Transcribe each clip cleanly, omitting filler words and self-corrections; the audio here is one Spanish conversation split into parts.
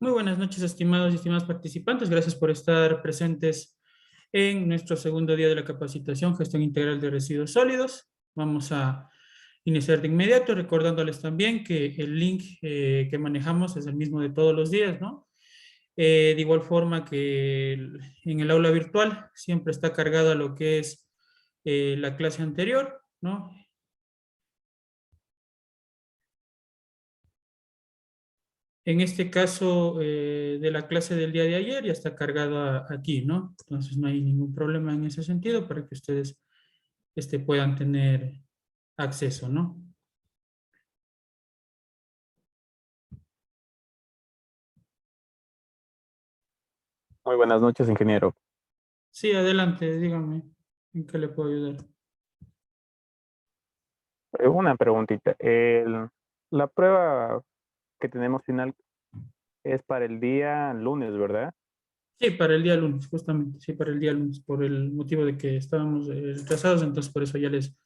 Muy buenas noches, estimados y estimadas participantes. Gracias por estar presentes en nuestro segundo día de la capacitación Gestión Integral de Residuos Sólidos. Vamos a iniciar de inmediato, recordándoles también que el link que manejamos es el mismo de todos los días, ¿no? De igual forma que en el aula virtual siempre está cargada lo que es la clase anterior, ¿no? En este caso de la clase del día de ayer ya está cargada aquí, ¿no? Entonces no hay ningún problema en ese sentido para que ustedes puedan tener acceso, ¿no? Muy buenas noches, ingeniero. Sí, adelante, dígame, ¿en qué le puedo ayudar? Una preguntita. La prueba que tenemos final es para el día lunes, ¿verdad? Sí, para el día lunes, justamente, sí, para el día lunes, por el motivo de que estábamos retrasados, entonces por eso ya les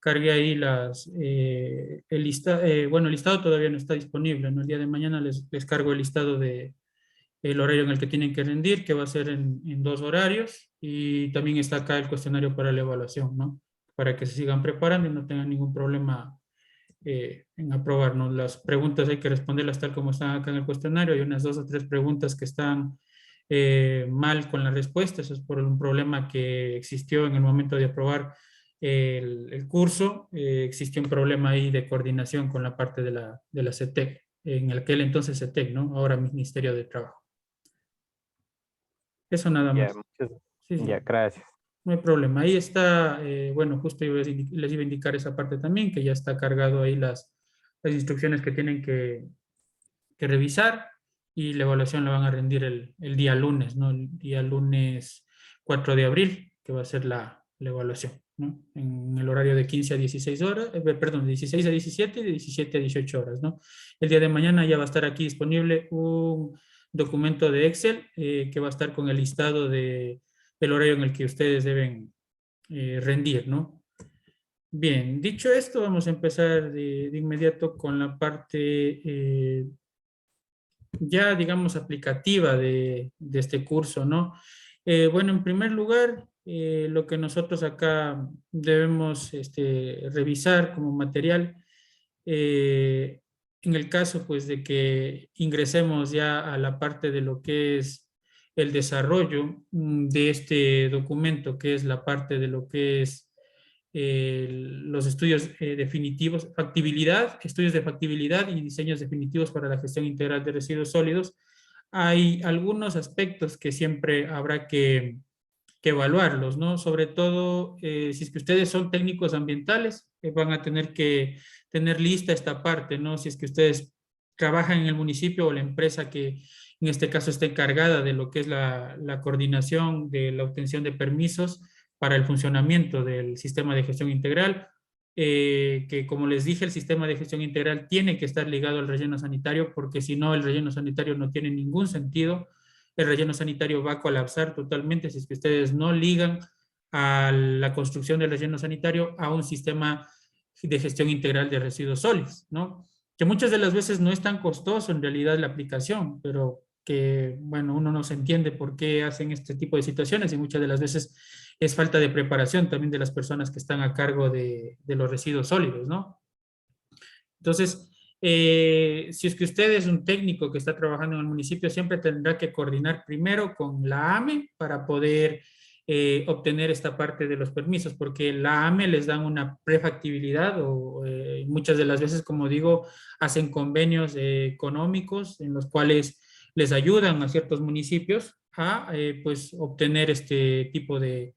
cargué ahí bueno, el listado todavía no está disponible, ¿no? El día de mañana les cargo el listado de el horario en el que tienen que rendir, que va a ser en dos horarios, y también está acá el cuestionario para la evaluación, ¿no? Para que se sigan preparando y no tengan ningún problema en aprobarnos. Las preguntas hay que responderlas tal como están acá en el cuestionario. Hay unas dos o tres preguntas que están mal con la respuesta. Eso es por un problema que existió en el momento de aprobar el curso. Existió un problema ahí de coordinación con la parte de la CETEC, en aquel entonces CETEC, ¿no? Ahora Ministerio de Trabajo. Eso nada Ya, más. Sí, ya, sí. gracias. No hay problema. Ahí está, bueno, justo les iba a indicar esa parte también, que ya está cargado ahí las instrucciones que tienen que revisar y la evaluación la van a rendir el día lunes, ¿no? El día lunes 4 de abril, que va a ser la evaluación, ¿no? En el horario de 15 a 16 horas, perdón, de 16 a 17 y de 17 a 18 horas, ¿no? El día de mañana ya va a estar aquí disponible un documento de Excel que va a estar con el listado del horario en el que ustedes deben rendir, ¿no? Bien, dicho esto, vamos a empezar de inmediato con la parte ya, digamos, aplicativa de este curso, ¿no? Bueno, en primer lugar, lo que nosotros acá debemos revisar como material, eh, en el caso, pues, de que ingresemos ya a la parte de lo que es el desarrollo de este documento, que es la parte de lo que es los estudios definitivos, factibilidad, estudios de factibilidad y diseños definitivos para la gestión integral de residuos sólidos. Hay algunos aspectos que siempre habrá que evaluarlos, ¿no? Sobre todo, si es que ustedes son técnicos ambientales, van a tener que tener lista esta parte, ¿no? Si es que ustedes trabajan en el municipio o la empresa que en este caso está encargada de lo que es la coordinación de la obtención de permisos para el funcionamiento del sistema de gestión integral, que como les dije, el sistema de gestión integral tiene que estar ligado al relleno sanitario, porque si no, el relleno sanitario no tiene ningún sentido. El relleno sanitario va a colapsar totalmente si es que ustedes no ligan a la construcción del relleno sanitario a un sistema de gestión integral de residuos sólidos, ¿no? Que muchas de las veces no es tan costoso en realidad la aplicación, pero que, bueno, uno no se entiende por qué hacen este tipo de situaciones y muchas de las veces es falta de preparación también de las personas que están a cargo de los residuos sólidos, ¿no? Entonces, si es que usted es un técnico que está trabajando en el municipio, siempre tendrá que coordinar primero con la AME para poder obtener esta parte de los permisos, porque la AME les dan una prefactibilidad o muchas de las veces, como digo, hacen convenios económicos en los cuales les ayudan a ciertos municipios a pues obtener este tipo de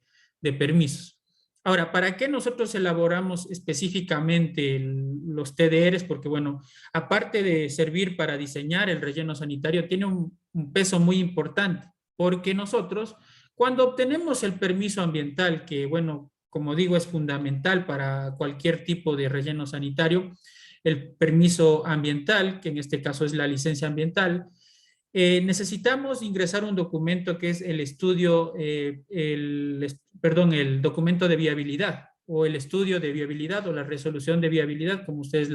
permisos. Ahora, ¿para qué nosotros elaboramos específicamente los TDRs? Porque, bueno, aparte de servir para diseñar el relleno sanitario, tiene un peso muy importante, porque nosotros, cuando obtenemos el permiso ambiental, que, bueno, como digo, es fundamental para cualquier tipo de relleno sanitario, el permiso ambiental, que en este caso es la licencia ambiental, necesitamos ingresar un documento que es el estudio, perdón, el documento de viabilidad o el estudio de viabilidad o la resolución de viabilidad, como ustedes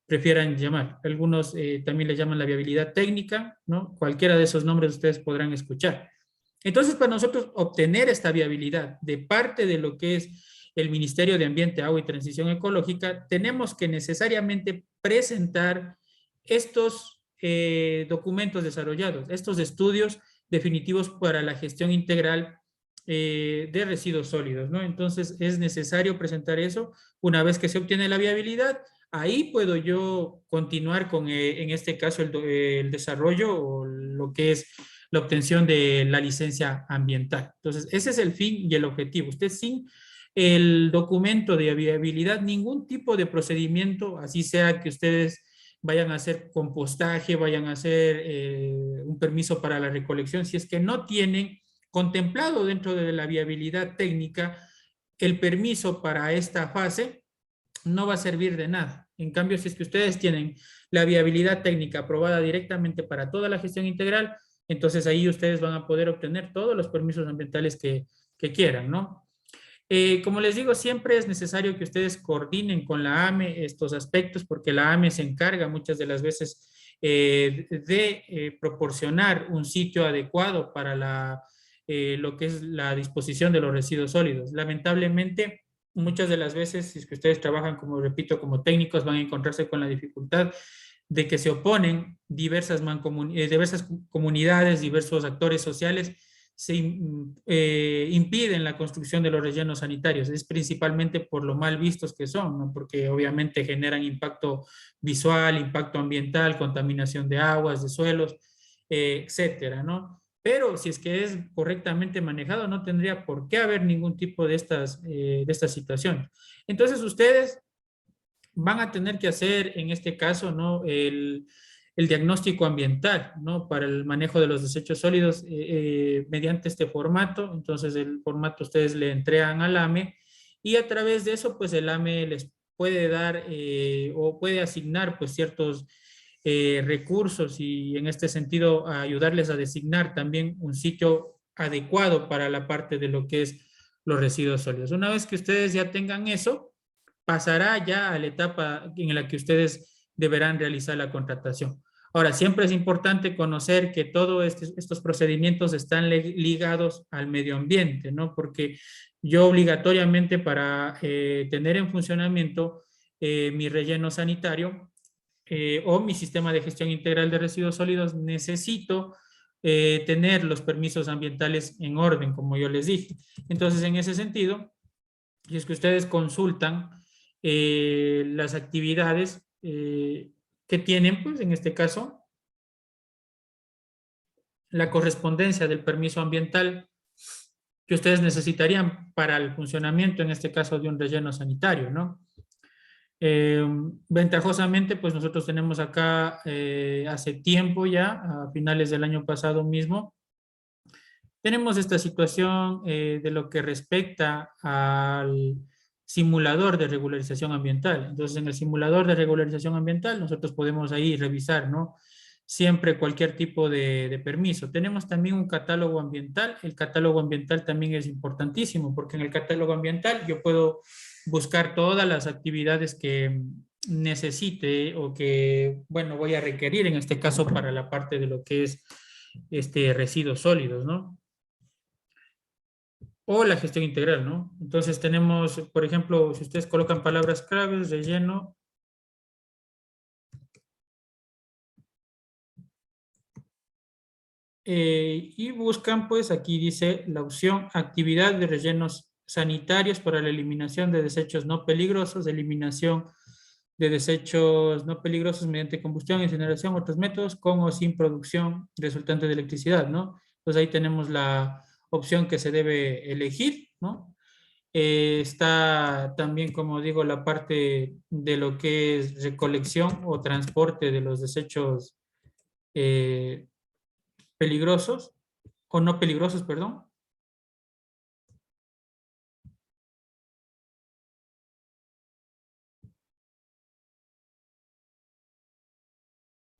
prefieran llamar. Algunos también le llaman la viabilidad técnica, ¿no? Cualquiera de esos nombres ustedes podrán escuchar. Entonces, para nosotros obtener esta viabilidad de parte de lo que es el Ministerio de Ambiente, Agua y Transición Ecológica, tenemos que necesariamente presentar estos documentos desarrollados, estos estudios definitivos para la gestión integral de residuos sólidos, ¿no? Entonces, es necesario presentar eso. Una vez que se obtiene la viabilidad, ahí puedo yo continuar con, en este caso, el desarrollo o lo que es la obtención de la licencia ambiental. Entonces, ese es el fin y el objetivo. Usted sin el documento de viabilidad, ningún tipo de procedimiento, así sea que ustedes vayan a hacer compostaje, vayan a hacer un permiso para la recolección, si es que no tienen contemplado dentro de la viabilidad técnica el permiso para esta fase, no va a servir de nada. En cambio, si es que ustedes tienen la viabilidad técnica aprobada directamente para toda la gestión integral, entonces ahí ustedes van a poder obtener todos los permisos ambientales que quieran, ¿no? Como les digo, siempre es necesario que ustedes coordinen con la AME estos aspectos, porque la AME se encarga muchas de las veces de proporcionar un sitio adecuado para lo que es la disposición de los residuos sólidos. Lamentablemente, muchas de las veces, si es que ustedes trabajan, como repito, como técnicos, van a encontrarse con la dificultad de que se oponen diversas comunidades, diversos actores sociales, se impiden la construcción de los rellenos sanitarios. Es principalmente por lo mal vistos que son, ¿no? Porque obviamente generan impacto visual, impacto ambiental, contaminación de aguas, de suelos, etcétera, ¿no? Pero si es que es correctamente manejado, no tendría por qué haber ningún tipo de estas situaciones. Entonces, ustedes van a tener que hacer, en este caso, ¿no? El diagnóstico ambiental, ¿no? Para el manejo de los desechos sólidos mediante este formato. Entonces, el formato ustedes le entregan al AME y a través de eso, pues el AME les puede dar o puede asignar, pues, ciertos recursos y en este sentido ayudarles a designar también un sitio adecuado para la parte de lo que es los residuos sólidos. Una vez que ustedes ya tengan eso, pasará ya a la etapa en la que ustedes deberán realizar la contratación. Ahora, siempre es importante conocer que todos estos procedimientos están ligados al medio ambiente, ¿no? Porque yo obligatoriamente para tener en funcionamiento mi relleno sanitario o mi sistema de gestión integral de residuos sólidos, necesito tener los permisos ambientales en orden, como yo les dije. Entonces, en ese sentido, si es que ustedes consultan las actividades que tienen, pues en este caso, la correspondencia del permiso ambiental que ustedes necesitarían para el funcionamiento, en este caso, de un relleno sanitario, ¿no? Ventajosamente, pues nosotros tenemos acá hace tiempo ya, a finales del año pasado mismo, tenemos esta situación de lo que respecta al simulador de regularización ambiental. Entonces, en el simulador de regularización ambiental, nosotros podemos ahí revisar, ¿no? Siempre cualquier tipo de permiso. Tenemos también un catálogo ambiental. El catálogo ambiental también es importantísimo, porque en el catálogo ambiental yo puedo buscar todas las actividades que necesite o que, bueno, voy a requerir en este caso para la parte de lo que es residuos sólidos, ¿no? O la gestión integral, ¿no? Entonces tenemos, por ejemplo, si ustedes colocan palabras claves, relleno, y buscan, pues aquí dice la opción actividad de rellenos sanitarios para la eliminación de desechos no peligrosos, eliminación de desechos no peligrosos mediante combustión, incineración, otros métodos, con o sin producción resultante de electricidad, ¿no? Entonces ahí tenemos la opción que se debe elegir, ¿no? Está también, como digo, la parte de lo que es recolección o transporte de los desechos eh, peligrosos o no peligrosos, perdón.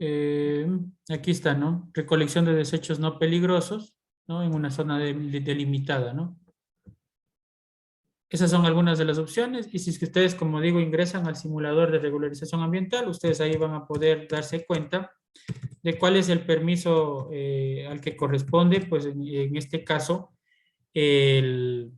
Eh, Aquí está, ¿no? Recolección de desechos no peligrosos, ¿no? En una zona delimitada, ¿no? Esas son algunas de las opciones y si es que ustedes, como digo, ingresan al simulador de regularización ambiental, ustedes ahí van a poder darse cuenta de cuál es el permiso al que corresponde, pues en este caso, el,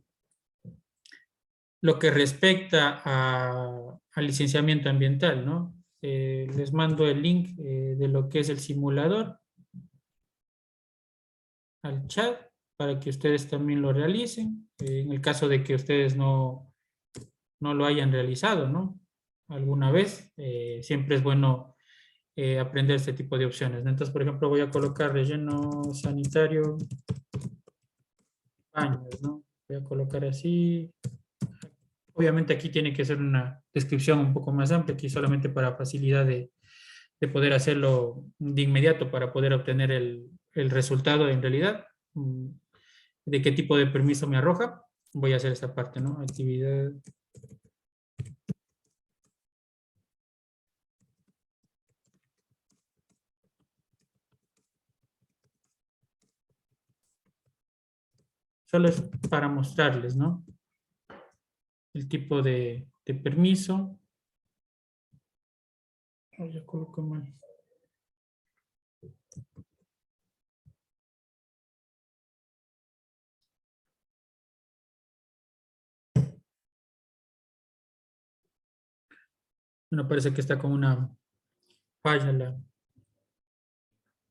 lo que respecta al licenciamiento ambiental, ¿no? Les mando el link de lo que es el simulador al chat para que ustedes también lo realicen, en el caso de que ustedes no lo hayan realizado, ¿no? Alguna vez, siempre es bueno aprender este tipo de opciones, ¿no? Entonces, por ejemplo, voy a colocar relleno sanitario, baños, ¿no? Voy a colocar así. Obviamente aquí tiene que ser una descripción un poco más amplia, aquí solamente para facilidad de poder hacerlo de inmediato para poder obtener el resultado en realidad. De qué tipo de permiso me arroja. Voy a hacer esta parte, ¿no? Actividad. Solo es para mostrarles, ¿no? El tipo de permiso. Oh, ya coloco mal. Bueno, parece que está con una falla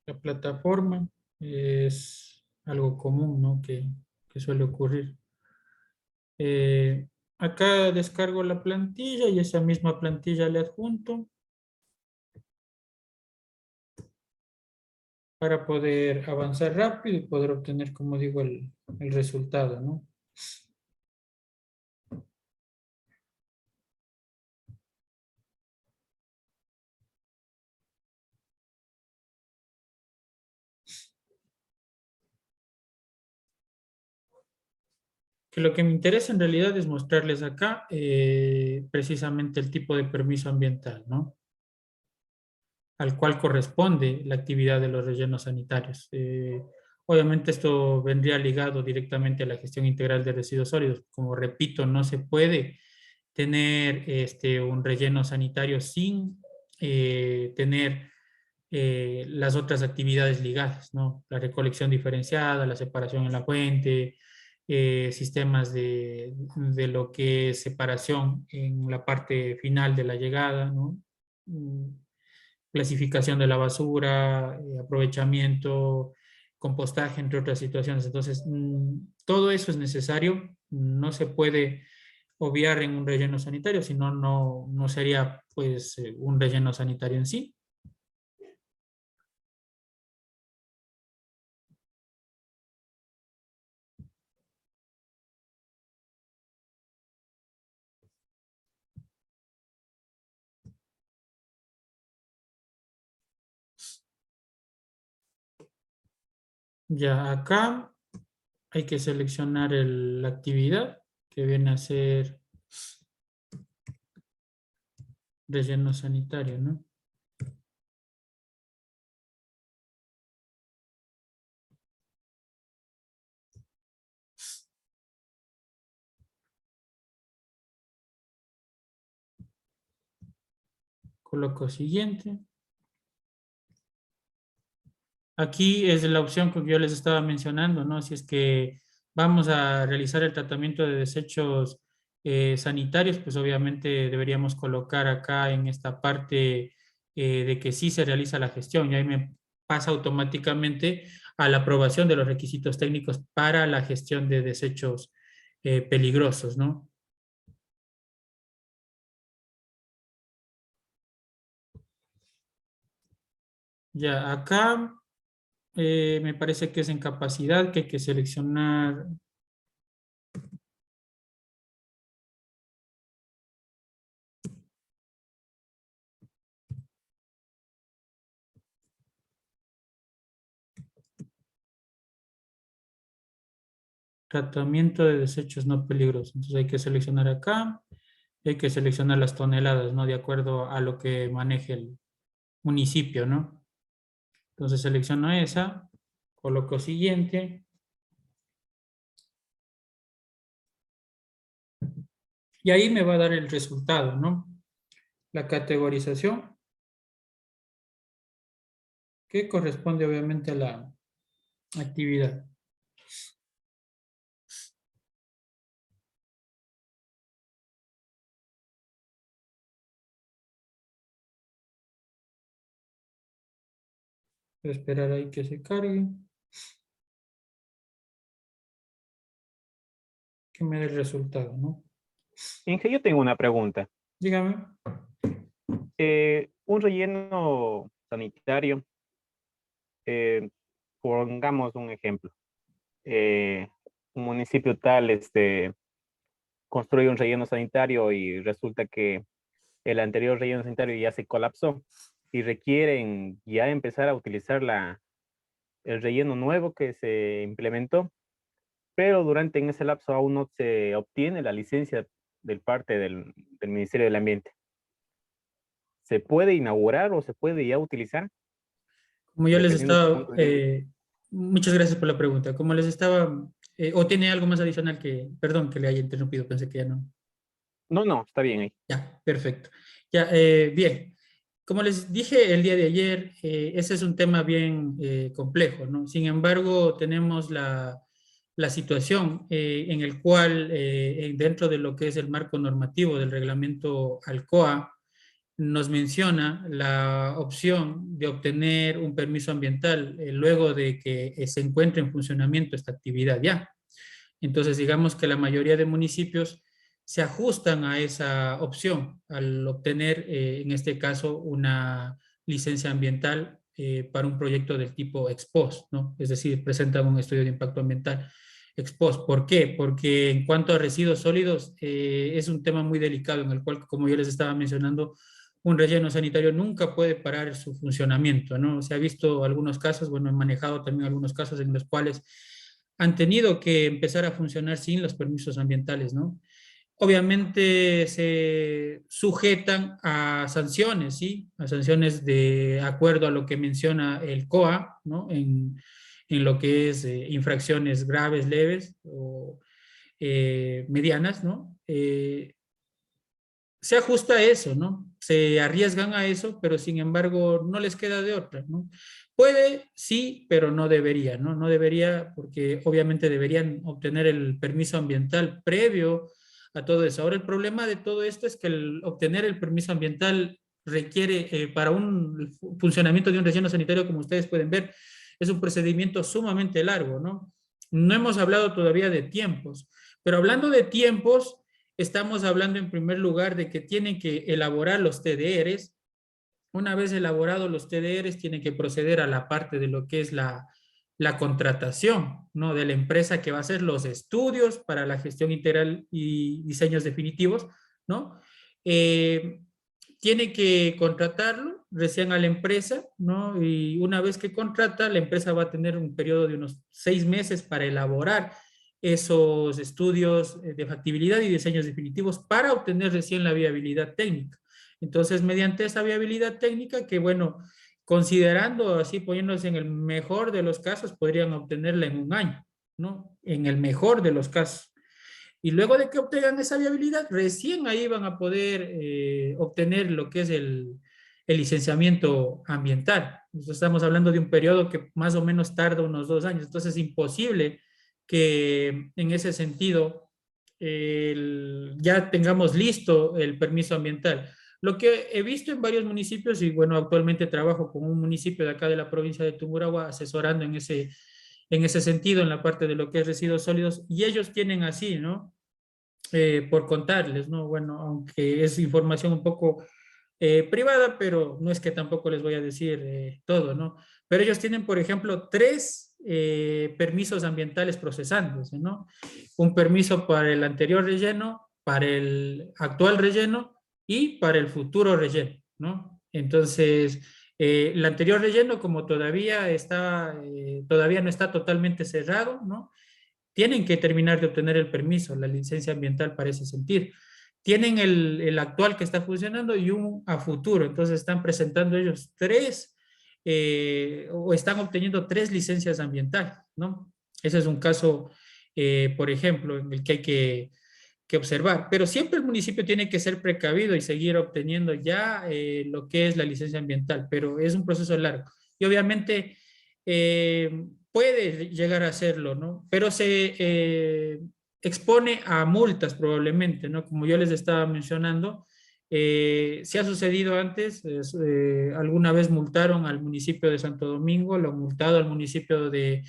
la plataforma. Es algo común, ¿no? Que suele ocurrir. Acá descargo la plantilla y esa misma plantilla le adjunto para poder avanzar rápido y poder obtener, como digo, el resultado, ¿no? Que lo que me interesa en realidad es mostrarles acá precisamente el tipo de permiso ambiental, ¿no? Al cual corresponde la actividad de los rellenos sanitarios. Obviamente esto vendría ligado directamente a la gestión integral de residuos sólidos. Como repito, no se puede tener un relleno sanitario sin tener las otras actividades ligadas, ¿no? La recolección diferenciada, la separación en la fuente, sistemas de lo que es separación en la parte final de la llegada, ¿no? Clasificación de la basura, aprovechamiento, compostaje, entre otras situaciones. Entonces, todo eso es necesario, no se puede obviar en un relleno sanitario, si no, no sería pues un relleno sanitario en sí. Ya acá hay que seleccionar la actividad que viene a ser relleno sanitario, ¿no? Coloco siguiente. Aquí es la opción que yo les estaba mencionando, ¿no? Si es que vamos a realizar el tratamiento de desechos sanitarios, pues obviamente deberíamos colocar acá en esta parte de que sí se realiza la gestión y ahí me pasa automáticamente a la aprobación de los requisitos técnicos para la gestión de desechos peligrosos, ¿no? Ya acá me parece que es en capacidad que hay que seleccionar tratamiento de desechos no peligrosos. Entonces hay que seleccionar acá, hay que seleccionar las toneladas, ¿no? De acuerdo a lo que maneje el municipio, ¿no? Entonces selecciono esa, coloco siguiente. Y ahí me va a dar el resultado, ¿no? La categorización, que corresponde obviamente a la actividad. Voy a esperar ahí que se cargue, que me dé el resultado, ¿no? Inge, yo tengo una pregunta. Dígame. Un relleno sanitario, eh, pongamos un ejemplo. Eh, un municipio tal construye un relleno sanitario y resulta que el anterior relleno sanitario ya se colapsó y requieren ya empezar a utilizar el relleno nuevo que se implementó, pero durante en ese lapso aún no se obtiene la licencia del parte del Ministerio del Ambiente. ¿Se puede inaugurar o se puede ya utilizar? Como yo les Dependiendo de su estaba, punto de vista. muchas gracias por la pregunta. Como les estaba, o tiene algo más adicional que, perdón que le haya interrumpido, pensé que ya no. No, no, está bien ahí. Ya, perfecto. Ya, bien. Como les dije el día de ayer, ese es un tema bien complejo, ¿no? Sin embargo, tenemos la situación en el cual, dentro de lo que es el marco normativo del reglamento ALCOA, nos menciona la opción de obtener un permiso ambiental luego de que se encuentre en funcionamiento esta actividad ya. Entonces, digamos que la mayoría de municipios se ajustan a esa opción al obtener, en este caso, una licencia ambiental para un proyecto del tipo ex post, ¿no? Es decir, presentan un estudio de impacto ambiental ex post. ¿Por qué? Porque en cuanto a residuos sólidos, es un tema muy delicado en el cual, como yo les estaba mencionando, un relleno sanitario nunca puede parar su funcionamiento, ¿no? Se ha visto algunos casos, bueno, he manejado también algunos casos en los cuales han tenido que empezar a funcionar sin los permisos ambientales, ¿no? Obviamente se sujetan a sanciones, ¿sí? A sanciones de acuerdo a lo que menciona el COA, ¿no? En lo que es infracciones graves, leves o medianas, ¿no? Se ajusta a eso, ¿no? Se arriesgan a eso, pero sin embargo no les queda de otra, ¿no? Puede, sí, pero no debería, ¿no? No debería porque obviamente deberían obtener el permiso ambiental previo a todo eso. Ahora el problema de todo esto es que obtener el permiso ambiental requiere, para un funcionamiento de un relleno sanitario, como ustedes pueden ver, es un procedimiento sumamente largo, ¿no? No hemos hablado todavía de tiempos, pero hablando de tiempos, estamos hablando en primer lugar de que tienen que elaborar los TDRs. Una vez elaborados los TDRs, tienen que proceder a la parte de lo que es la contratación, ¿no? De la empresa que va a hacer los estudios para la gestión integral y diseños definitivos, ¿no? Eh, Tiene que contratarlo recién a la empresa, ¿no? Y una vez que contrata, la empresa va a tener un periodo de unos 6 meses para elaborar esos estudios de factibilidad y diseños definitivos para obtener recién la viabilidad técnica. Entonces, mediante esa viabilidad técnica, que bueno, considerando así, poniéndose en el mejor de los casos, podrían obtenerla en un año, ¿no? En el mejor de los casos. Y luego de que obtengan esa viabilidad, recién ahí van a poder obtener lo que es el licenciamiento ambiental. Entonces, estamos hablando de un periodo que más o menos tarda unos 2 años. Entonces, es imposible que en ese sentido ya tengamos listo el permiso ambiental. Lo que he visto en varios municipios, y bueno, actualmente trabajo con un municipio de acá de la provincia de Tungurahua, asesorando en ese sentido, en la parte de lo que es residuos sólidos, y ellos tienen así, ¿no? Por contarles, ¿no? Bueno, aunque es información un poco privada, pero no es que tampoco les voy a decir todo, ¿no? Pero ellos tienen, por ejemplo, 3 permisos ambientales procesantes, ¿no? Un permiso para el anterior relleno, para el actual relleno y para el futuro relleno, ¿no? Entonces, el anterior relleno, como todavía no está totalmente cerrado, ¿no? Tienen que terminar de obtener el permiso, la licencia ambiental para ese sentido. Tienen el actual que está funcionando y un a futuro. Entonces están presentando ellos o están obteniendo 3 licencias ambientales, ¿no? Ese es un caso, por ejemplo, en el que hay que observar, pero siempre el municipio tiene que ser precavido y seguir obteniendo ya lo que es la licencia ambiental, pero es un proceso largo. Y obviamente puede llegar a hacerlo, ¿no? Pero se expone a multas probablemente, ¿no? Como yo les estaba mencionando, si ha sucedido antes, alguna vez multaron al municipio de Santo Domingo, lo han multado al municipio de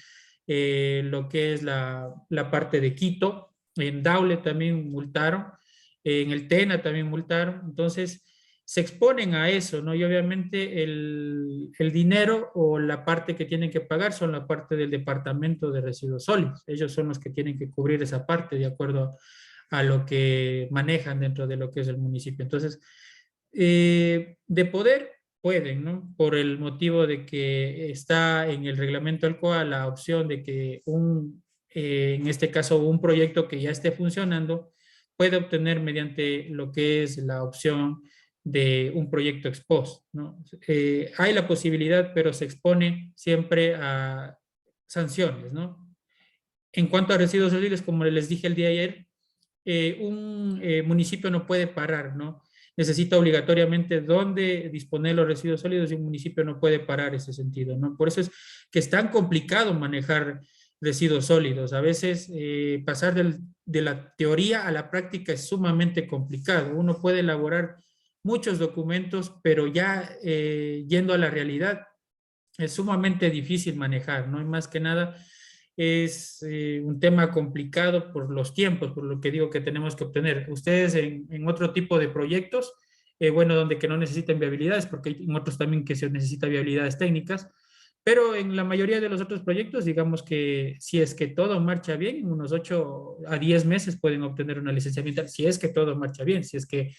lo que es la parte de Quito, en Daule también multaron, en el Tena también multaron, entonces se exponen a eso, ¿no? Y obviamente el dinero o la parte que tienen que pagar son la parte del Departamento de Residuos Sólidos. Ellos son los que tienen que cubrir esa parte de acuerdo a lo que manejan dentro de lo que es el municipio. Entonces, de poder, pueden, ¿no? Por el motivo de que está en el reglamento del COA la opción de que en este caso, un proyecto que ya esté funcionando puede obtener mediante lo que es la opción de un proyecto ex post, ¿no? Hay la posibilidad, pero se expone siempre a sanciones, ¿no? En cuanto a residuos sólidos, como les dije el día de ayer, un municipio no puede parar, ¿no? Necesita obligatoriamente dónde disponer los residuos sólidos y un municipio no puede parar ese sentido, ¿no? Por eso es que es tan complicado manejar residuos sólidos. A veces pasar de la teoría a la práctica es sumamente complicado. Uno puede elaborar muchos documentos, pero ya yendo a la realidad es sumamente difícil manejar, ¿no? Y más que nada es un tema complicado por los tiempos, por lo que digo que tenemos que obtener. Ustedes en otro tipo de proyectos, bueno, donde que no necesiten viabilidades, porque hay en otros también que se necesita viabilidades técnicas, pero en la mayoría de los otros proyectos, digamos que si es que todo marcha bien, en unos 8 a 10 meses pueden obtener una licencia ambiental, si es que todo marcha bien, si es que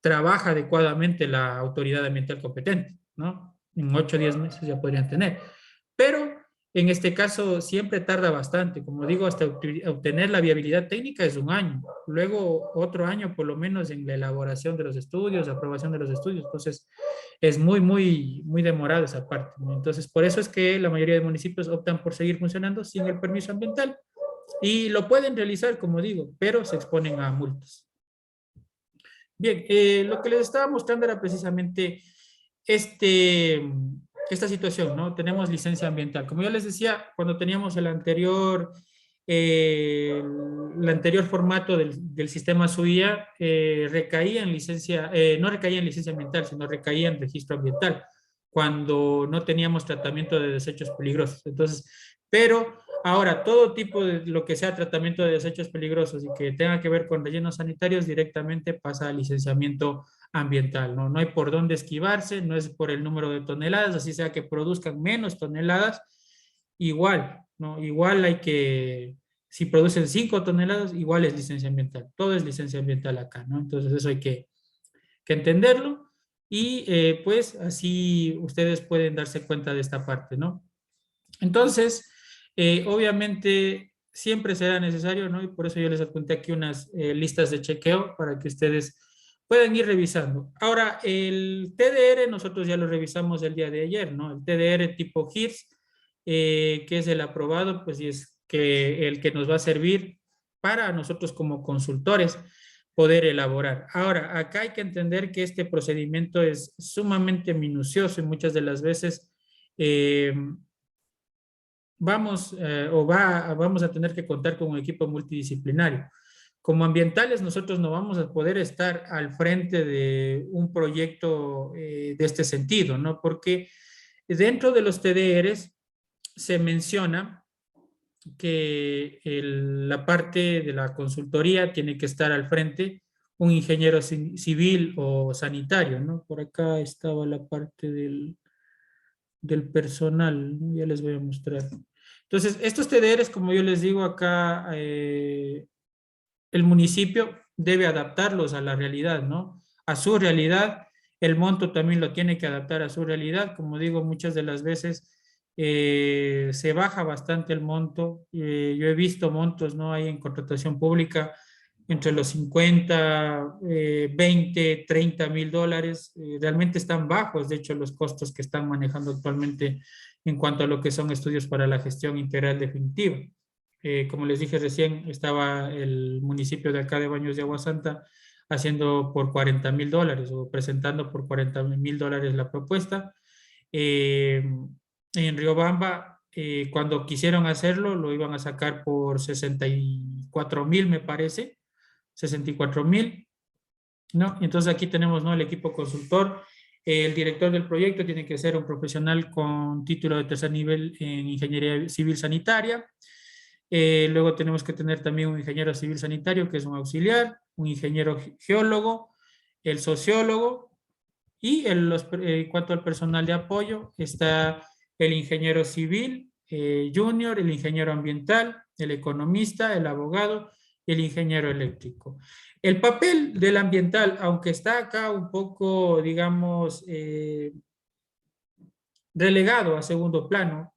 trabaja adecuadamente la autoridad ambiental competente, ¿no? En 8 o 10 meses ya podrían tener. Pero en este caso siempre tarda bastante, como digo, hasta obtener la viabilidad técnica es un año, luego otro año por lo menos en la elaboración de los estudios, aprobación de los estudios, entonces es muy demorada esa parte, ¿no? Entonces por eso es que la mayoría de municipios optan por seguir funcionando sin el permiso ambiental y lo pueden realizar, como digo, pero se exponen a multas. Bien, lo que les estaba mostrando era precisamente este, esta situación, ¿no? Tenemos licencia ambiental. Como yo les decía, cuando teníamos el anterior formato del sistema SUIA, recaía en licencia, no recaía en licencia ambiental, sino recaía en registro ambiental, cuando no teníamos tratamiento de desechos peligrosos. Entonces, pero ahora todo tipo de lo que sea tratamiento de desechos peligrosos y que tenga que ver con rellenos sanitarios directamente pasa a licenciamiento ambiental, ¿no? No hay por dónde esquivarse, no es por el número de toneladas, así sea que produzcan menos toneladas, igual, ¿no? Igual hay que, si producen 5 toneladas, igual es licencia ambiental, todo es licencia ambiental acá, ¿no? Entonces eso hay que entenderlo y pues así ustedes pueden darse cuenta de esta parte, ¿no? Entonces, obviamente siempre será necesario, ¿no? Y por eso yo les apunté aquí unas listas de chequeo para que ustedes puedan ir revisando. Ahora, el TDR nosotros ya lo revisamos el día de ayer, ¿no? El TDR tipo HIRS, que es el aprobado, pues y es que el que nos va a servir para nosotros como consultores poder elaborar. Ahora, acá hay que entender que este procedimiento es sumamente minucioso y muchas de las veces vamos a tener que contar con un equipo multidisciplinario. Como ambientales, nosotros no vamos a poder estar al frente de un proyecto de este sentido, ¿no? Porque dentro de los TDRs se menciona que la parte de la consultoría tiene que estar al frente un ingeniero civil o sanitario, ¿no? Por acá estaba la parte del personal, ¿no? Ya les voy a mostrar. Entonces, estos TDRs, como yo les digo acá, el municipio debe adaptarlos a la realidad, ¿no? A su realidad, el monto también lo tiene que adaptar a su realidad. Como digo, muchas de las veces se baja bastante el monto. Yo he visto montos, ¿no? Ahí en contratación pública entre los 50, 20, 30 mil dólares. Realmente están bajos, de hecho, los costos que están manejando actualmente en cuanto a lo que son estudios para la gestión integral definitiva. Como les dije recién, estaba el municipio de acá de Baños de Agua Santa haciendo por $40,000 o presentando por $40,000 la propuesta. Eh, en Riobamba, cuando quisieron hacerlo, lo iban a sacar por 64,000, me parece, 64,000, ¿no? Entonces aquí tenemos, ¿no?, el equipo consultor. El director del proyecto tiene que ser un profesional con título de tercer nivel en ingeniería civil sanitaria. Luego tenemos que tener también un ingeniero civil sanitario, que es un auxiliar, un ingeniero geólogo, el sociólogo, y en cuanto al personal de apoyo, está el ingeniero civil junior, el ingeniero ambiental, el economista, el abogado y el ingeniero eléctrico. El papel del ambiental, aunque está acá un poco, digamos, relegado a segundo plano,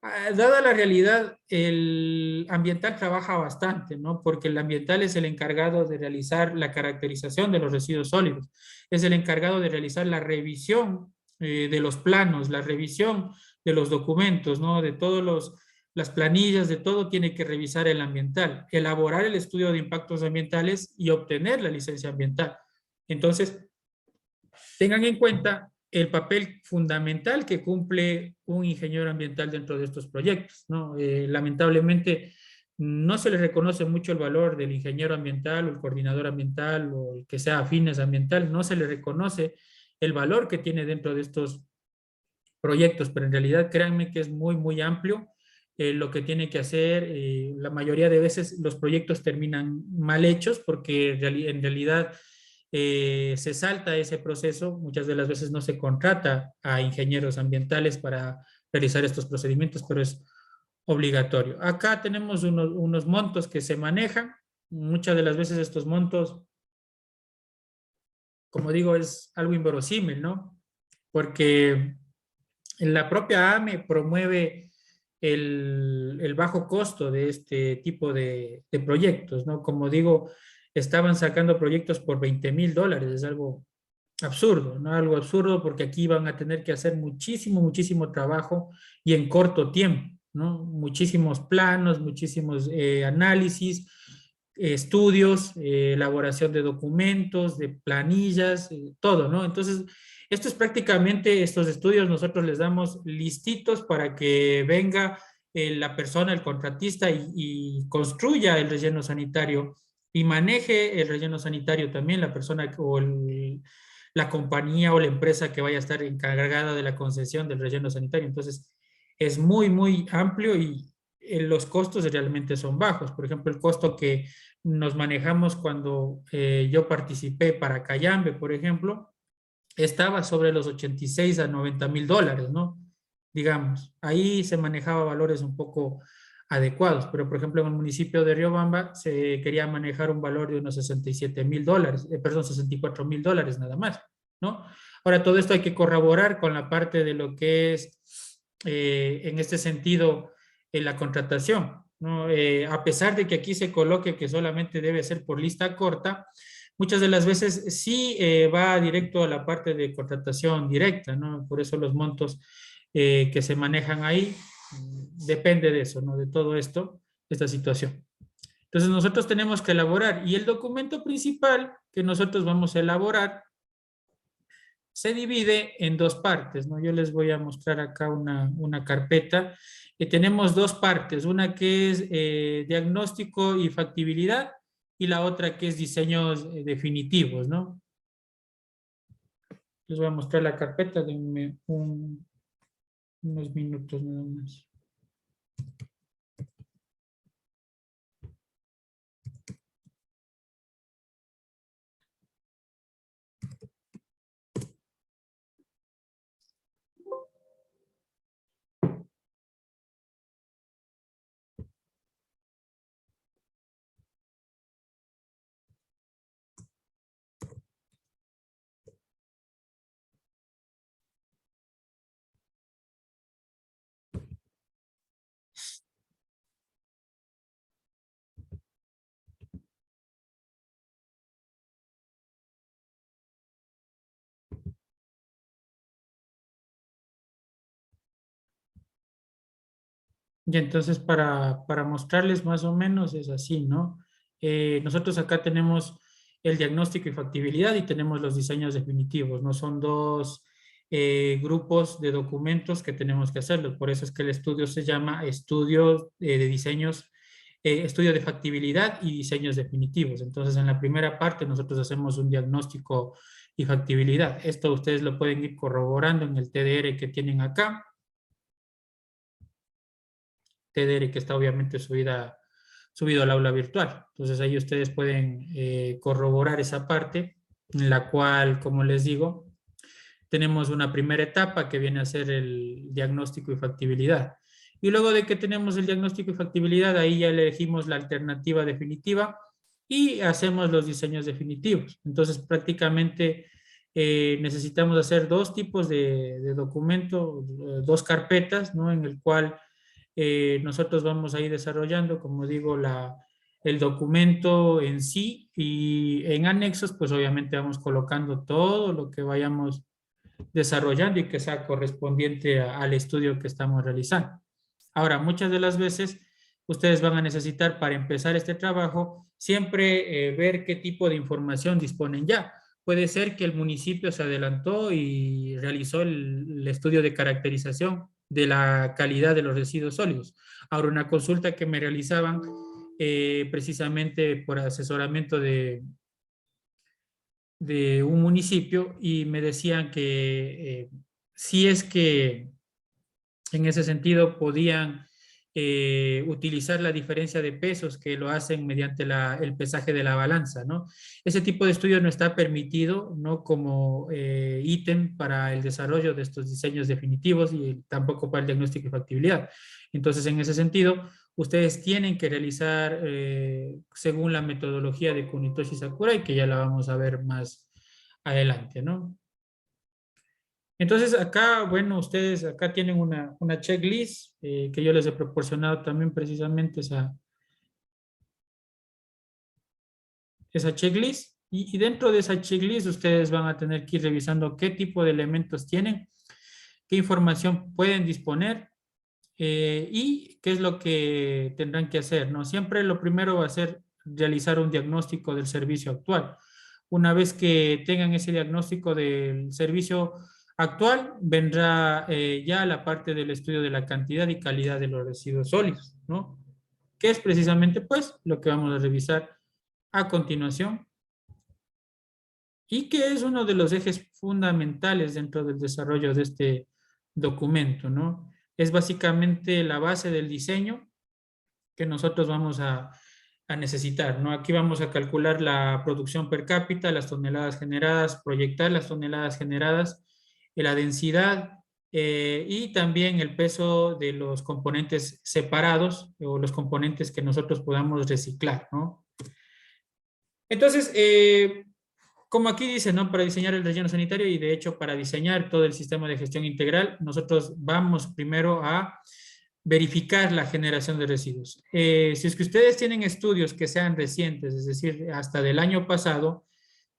dada la realidad, el ambiental trabaja bastante, ¿no? Porque el ambiental es el encargado de realizar la caracterización de los residuos sólidos, es el encargado de realizar la revisión de los planos, la revisión de los documentos, ¿no? De todos las planillas, de todo tiene que revisar el ambiental, elaborar el estudio de impactos ambientales y obtener la licencia ambiental. Entonces, tengan en cuenta el papel fundamental que cumple un ingeniero ambiental dentro de estos proyectos, ¿no? Lamentablemente no se le reconoce mucho el valor del ingeniero ambiental o el coordinador ambiental o el que sea afines ambiental, no se le reconoce el valor que tiene dentro de estos proyectos, pero en realidad créanme que es muy, muy amplio lo que tiene que hacer. La mayoría de veces los proyectos terminan mal hechos porque en realidad se salta ese proceso. Muchas de las veces no se contrata a ingenieros ambientales para realizar estos procedimientos, pero es obligatorio. Acá tenemos unos montos que se manejan. Muchas de las veces estos montos, como digo, es algo inverosímil, ¿no? Porque la propia AME promueve el bajo costo de este tipo de proyectos, ¿no? Como digo, estaban sacando proyectos por $20,000, es algo absurdo, ¿no? Algo absurdo porque aquí van a tener que hacer muchísimo, muchísimo trabajo y en corto tiempo, ¿no? Muchísimos planos, muchísimos análisis, estudios, elaboración de documentos, de planillas, todo, ¿no? Entonces, esto es prácticamente, estos estudios nosotros les damos listitos para que venga la persona, el contratista y construya el relleno sanitario y maneje el relleno sanitario también la persona o la compañía o la empresa que vaya a estar encargada de la concesión del relleno sanitario. Entonces, es muy, muy amplio y los costos realmente son bajos. Por ejemplo, el costo que nos manejamos cuando yo participé para Cayambe, por ejemplo, estaba sobre los 86 a $90,000, ¿no? Digamos, ahí se manejaba valores un poco adecuados, pero por ejemplo en el municipio de Riobamba se quería manejar un valor de unos $67,000, perdón, $64,000 nada más, ¿no? Ahora, todo esto hay que corroborar con la parte de lo que es, en este sentido, la contratación, ¿no? A pesar de que aquí se coloque que solamente debe ser por lista corta, muchas de las veces sí va directo a la parte de contratación directa, ¿no? Por eso los montos que se manejan ahí depende de eso, ¿no? De todo esto, esta situación. Entonces nosotros tenemos que elaborar y el documento principal que nosotros vamos a elaborar se divide en dos partes, ¿no? Yo les voy a mostrar acá una carpeta. Tenemos dos partes, una que es diagnóstico y factibilidad y la otra que es diseños definitivos, ¿no? Les voy a mostrar la carpeta, denme unos minutos nada más. Y entonces para mostrarles más o menos es así, ¿no? Nosotros acá tenemos el diagnóstico y factibilidad y tenemos los diseños definitivos, ¿no? Son dos grupos de documentos que tenemos que hacerlos. Por eso es que el estudio se llama estudio de diseños, estudio de factibilidad y diseños definitivos. Entonces, en la primera parte nosotros hacemos un diagnóstico y factibilidad. Esto ustedes lo pueden ir corroborando en el TDR que tienen acá. TDR que está obviamente subido al aula virtual. Entonces ahí ustedes pueden corroborar esa parte en la cual, como les digo, tenemos una primera etapa que viene a ser el diagnóstico y factibilidad. Y luego de que tenemos el diagnóstico y factibilidad, ahí ya elegimos la alternativa definitiva y hacemos los diseños definitivos. Entonces prácticamente necesitamos hacer dos tipos de documento, dos carpetas, ¿no? En el cual nosotros vamos a ir desarrollando, como digo, el documento en sí y en anexos, pues obviamente vamos colocando todo lo que vayamos desarrollando y que sea correspondiente al estudio que estamos realizando. Ahora, muchas de las veces ustedes van a necesitar para empezar este trabajo siempre ver qué tipo de información disponen ya. Puede ser que el municipio se adelantó y realizó el estudio de caracterización de la calidad de los residuos sólidos. Ahora, una consulta que me realizaban precisamente por asesoramiento de un municipio y me decían que si es que en ese sentido podían utilizar la diferencia de pesos que lo hacen mediante el pesaje de la balanza, ¿no? Ese tipo de estudio no está permitido, ¿no? Como ítem para el desarrollo de estos diseños definitivos y tampoco para el diagnóstico y factibilidad. Entonces, en ese sentido, ustedes tienen que realizar según la metodología de Kunitoshi Sakurai, que ya la vamos a ver más adelante, ¿no? Entonces acá, bueno, ustedes acá tienen una checklist que yo les he proporcionado también precisamente esa checklist y dentro de esa checklist ustedes van a tener que ir revisando qué tipo de elementos tienen, qué información pueden disponer y qué es lo que tendrán que hacer, ¿no? Siempre lo primero va a ser realizar un diagnóstico del servicio actual. Una vez que tengan ese diagnóstico del servicio actual, vendrá ya la parte del estudio de la cantidad y calidad de los residuos sólidos, ¿no? Que es precisamente, pues, lo que vamos a revisar a continuación y que es uno de los ejes fundamentales dentro del desarrollo de este documento, ¿no? Es básicamente la base del diseño que nosotros vamos a necesitar, ¿no? Aquí vamos a calcular la producción per cápita, las toneladas generadas, proyectar las toneladas generadas, la densidad y también el peso de los componentes separados o los componentes que nosotros podamos reciclar, ¿no? Entonces, como aquí dice, ¿no? Para diseñar el relleno sanitario y de hecho para diseñar todo el sistema de gestión integral, nosotros vamos primero a verificar la generación de residuos. Si es que ustedes tienen estudios que sean recientes, es decir, hasta del año pasado,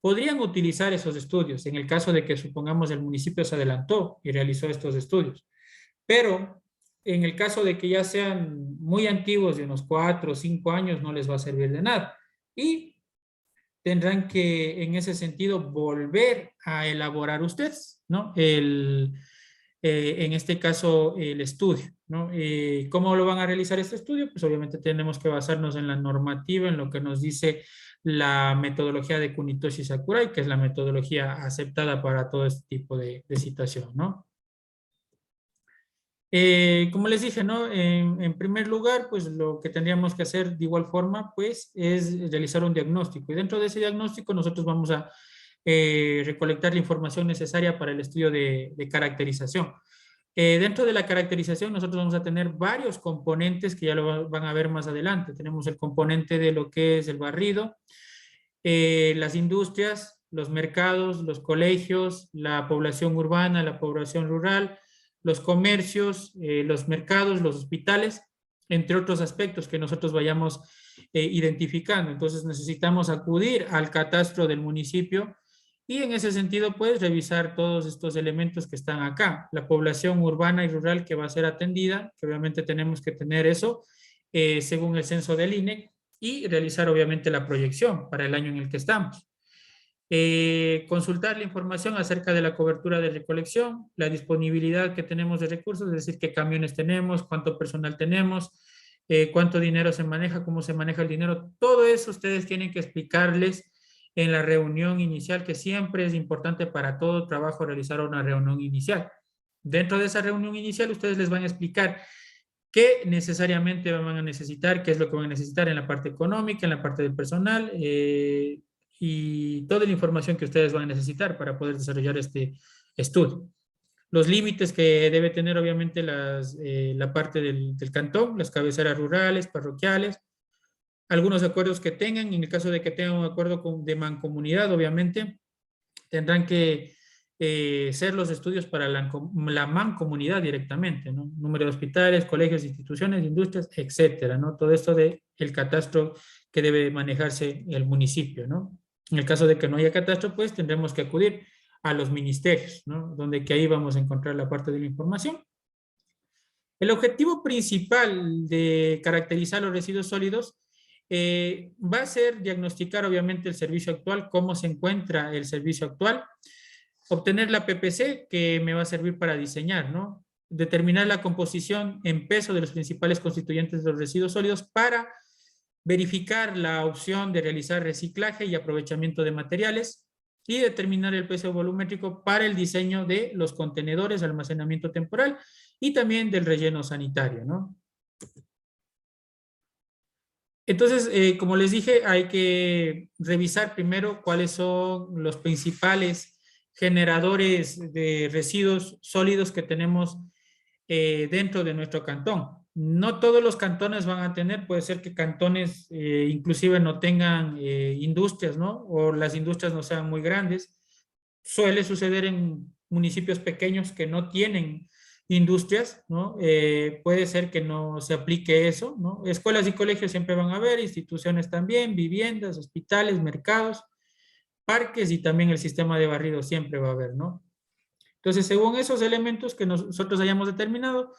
podrían utilizar esos estudios en el caso de que supongamos el municipio se adelantó y realizó estos estudios. Pero en el caso de que ya sean muy antiguos, de unos 4 o 5 años, no les va a servir de nada. Y tendrán que, en ese sentido, volver a elaborar ustedes, ¿no? En este caso, el estudio, ¿no? ¿Cómo lo van a realizar este estudio? Pues obviamente tenemos que basarnos en la normativa, en lo que nos dice la metodología de Kunitoshi Sakurai, que es la metodología aceptada para todo este tipo de situación, ¿no? Como les dije, ¿no? En primer lugar, pues lo que tendríamos que hacer de igual forma, pues, es realizar un diagnóstico. Y dentro de ese diagnóstico nosotros vamos a recolectar la información necesaria para el estudio de caracterización. Dentro de la caracterización nosotros vamos a tener varios componentes que ya lo van a ver más adelante. Tenemos el componente de lo que es el barrido, las industrias, los mercados, los colegios, la población urbana, la población rural, los comercios, los mercados, los hospitales, entre otros aspectos que nosotros vayamos identificando. Entonces necesitamos acudir al catastro del municipio Y en ese sentido, pues, revisar todos estos elementos que están acá. La población urbana y rural que va a ser atendida, que obviamente tenemos que tener eso, según el censo del INE, y realizar obviamente la proyección para el año en el que estamos. Consultar la información acerca de la cobertura de recolección, la disponibilidad que tenemos de recursos, es decir, qué camiones tenemos, cuánto personal tenemos, cuánto dinero se maneja, cómo se maneja el dinero. Todo eso ustedes tienen que explicarles en la reunión inicial, que siempre es importante para todo trabajo realizar una reunión inicial. Dentro de esa reunión inicial, ustedes les van a explicar qué necesariamente van a necesitar, qué es lo que van a necesitar en la parte económica, en la parte del personal, y toda la información que ustedes van a necesitar para poder desarrollar este estudio. Los límites que debe tener obviamente la parte del cantón, las cabeceras rurales, parroquiales, algunos acuerdos que tengan, en el caso de que tengan un acuerdo de mancomunidad, obviamente, tendrán que ser los estudios para la mancomunidad directamente, ¿no? Número de hospitales, colegios, instituciones, industrias, etcétera, ¿no? Todo esto del catastro que debe manejarse el municipio, ¿no? En el caso de que no haya catastro, pues tendremos que acudir a los ministerios, ¿no? Donde que ahí vamos a encontrar la parte de la información. El objetivo principal de caracterizar los residuos sólidos va a ser diagnosticar obviamente el servicio actual, cómo se encuentra el servicio actual, obtener la PPC que me va a servir para diseñar, ¿no? Determinar la composición en peso de los principales constituyentes de los residuos sólidos para verificar la opción de realizar reciclaje y aprovechamiento de materiales y determinar el peso volumétrico para el diseño de los contenedores, almacenamiento temporal y también del relleno sanitario, ¿no? Entonces, como les dije, hay que revisar primero cuáles son los principales generadores de residuos sólidos que tenemos dentro de nuestro cantón. No todos los cantones van a tener, puede ser que cantones inclusive no tengan industrias, ¿no? O las industrias no sean muy grandes. Suele suceder en municipios pequeños que no tienen industrias, ¿no? Puede ser que no se aplique eso, ¿no? Escuelas y colegios siempre van a haber, instituciones también, viviendas, hospitales, mercados, parques y también el sistema de barrido siempre va a haber, ¿no? Entonces, según esos elementos que nosotros hayamos determinado,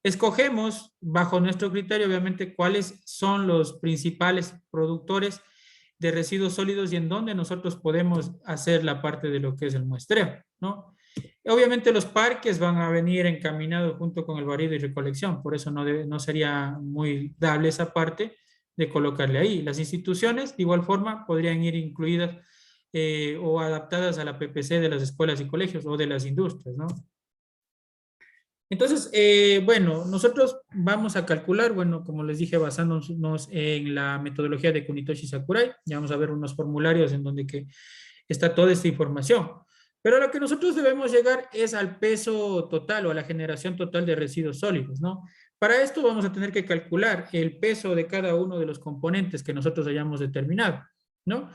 escogemos bajo nuestro criterio, obviamente, cuáles son los principales productores de residuos sólidos y en dónde nosotros podemos hacer la parte de lo que es el muestreo, ¿no? Obviamente los parques van a venir encaminados junto con el barrido y recolección, por eso no sería muy dable esa parte de colocarle ahí. Las instituciones, de igual forma, podrían ir incluidas o adaptadas a la PPC de las escuelas y colegios o de las industrias, ¿no? Entonces, bueno, nosotros vamos a calcular, bueno, como les dije, basándonos en la metodología de Kunitoshi Sakurai, ya vamos a ver unos formularios en donde que está toda esta información. Pero lo que nosotros debemos llegar es al peso total o a la generación total de residuos sólidos, ¿no? Para esto vamos a tener que calcular el peso de cada uno de los componentes que nosotros hayamos determinado, ¿no?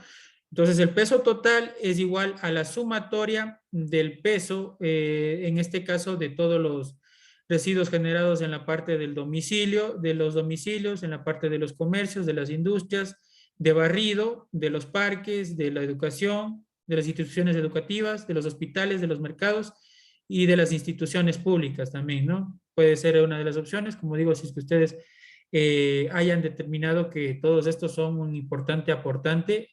Entonces, el peso total es igual a la sumatoria del peso, en este caso, de todos los residuos generados en la parte del domicilio, de los domicilios, en la parte de los comercios, de las industrias, de barrido, de los parques, de la educación, de las instituciones educativas, de los hospitales, de los mercados y de las instituciones públicas también, ¿no? Puede ser una de las opciones, como digo, si es que ustedes hayan determinado que todos estos son un importante aportante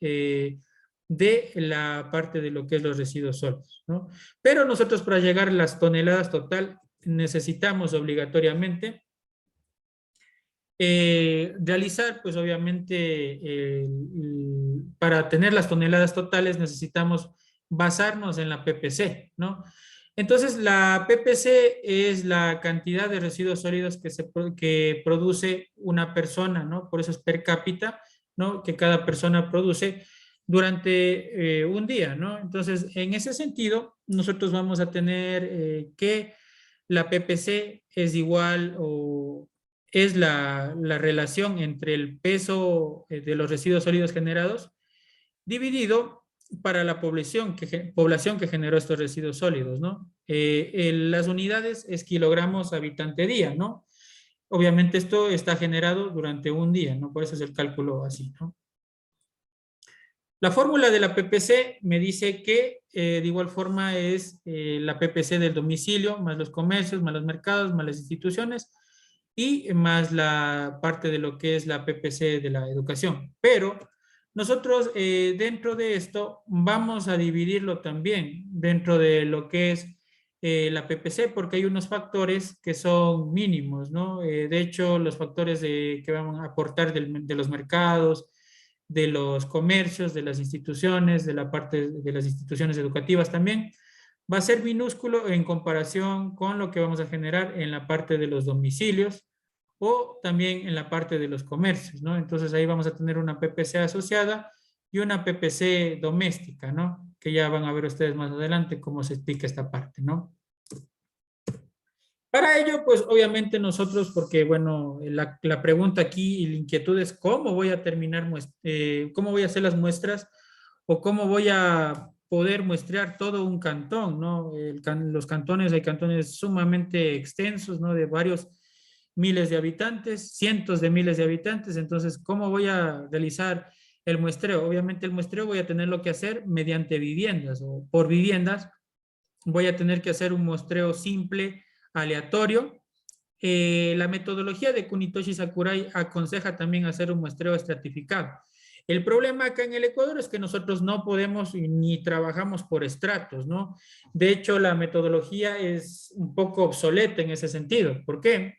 de la parte de lo que es los residuos sólidos, ¿no? Pero nosotros para llegar a las toneladas total necesitamos obligatoriamente realizar, pues obviamente, para tener las toneladas totales necesitamos basarnos en la PPC, ¿no? Entonces, la PPC es la cantidad de residuos sólidos que produce una persona, ¿no? Por eso es per cápita, ¿no? Que cada persona produce durante un día, ¿no? Entonces, en ese sentido, nosotros vamos a tener que la PPC es igual o es la relación entre el peso de los residuos sólidos generados dividido para la población que generó estos residuos sólidos, ¿no? Las unidades es kilogramos habitante día, ¿no? Obviamente esto está generado durante un día, ¿no? Por eso es el cálculo así, ¿no? La fórmula de la PPC me dice que de igual forma es la PPC del domicilio, más los comercios, más los mercados, más las instituciones y más la parte de lo que es la PPC de la educación. Pero nosotros dentro de esto vamos a dividirlo también dentro de lo que es la PPC, porque hay unos factores que son mínimos, ¿no? De hecho, los factores que van a aportar de los mercados, de los comercios, de las instituciones, de la parte de las instituciones educativas también, va a ser minúsculo en comparación con lo que vamos a generar en la parte de los domicilios o también en la parte de los comercios, ¿no? Entonces ahí vamos a tener una PPC asociada y una PPC doméstica, ¿no? Que ya van a ver ustedes más adelante cómo se explica esta parte, ¿no? Para ello, pues obviamente nosotros, porque bueno, la pregunta aquí y la inquietud es cómo voy a terminar, cómo voy a hacer las muestras o cómo voy a poder muestrear todo un cantón, ¿no? Los cantones, hay cantones sumamente extensos, ¿no? De varios miles de habitantes, cientos de miles de habitantes, entonces, ¿cómo voy a realizar el muestreo? Obviamente el muestreo voy a tenerlo que hacer mediante viviendas o por viviendas, voy a tener que hacer un muestreo simple, aleatorio. La metodología de Kunitoshi Sakurai aconseja también hacer un muestreo estratificado. El problema acá en el Ecuador es que nosotros no podemos ni trabajamos por estratos, ¿no? De hecho, la metodología es un poco obsoleta en ese sentido. ¿Por qué?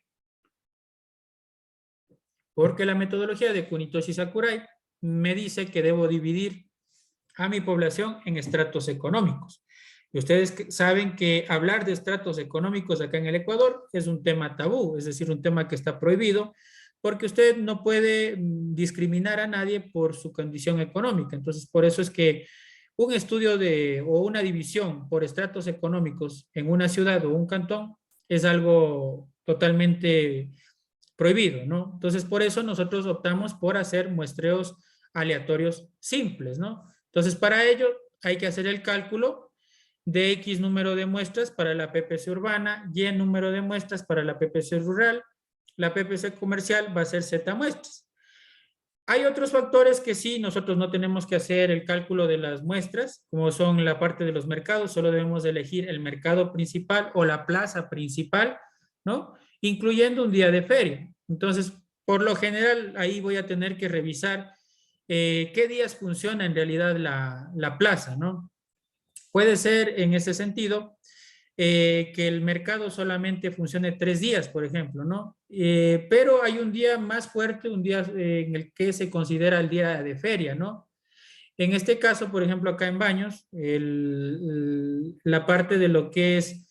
Porque la metodología de Kunitoshi Sakurai me dice que debo dividir a mi población en estratos económicos. Y ustedes saben que hablar de estratos económicos acá en el Ecuador es un tema tabú, es decir, un tema que está prohibido, porque usted no puede discriminar a nadie por su condición económica. Entonces, por eso es que un estudio o una división por estratos económicos en una ciudad o un cantón es algo totalmente prohibido, ¿no? Entonces, por eso nosotros optamos por hacer muestreos aleatorios simples, ¿no? Entonces, para ello hay que hacer el cálculo de X número de muestras para la PPC urbana, Y número de muestras para la PPC rural, la PPC comercial va a ser Z muestras. Hay otros factores que sí, nosotros no tenemos que hacer el cálculo de las muestras, como son la parte de los mercados, solo debemos elegir el mercado principal o la plaza principal, ¿no? Incluyendo un día de feria. Entonces, por lo general, ahí voy a tener que revisar qué días funciona en realidad la plaza, ¿no? Puede ser en ese sentido que el mercado solamente funcione 3 días, por ejemplo, ¿no? Pero hay un día más fuerte, un día en el que se considera el día de feria, ¿no? En este caso, por ejemplo, acá en Baños, la parte de lo que es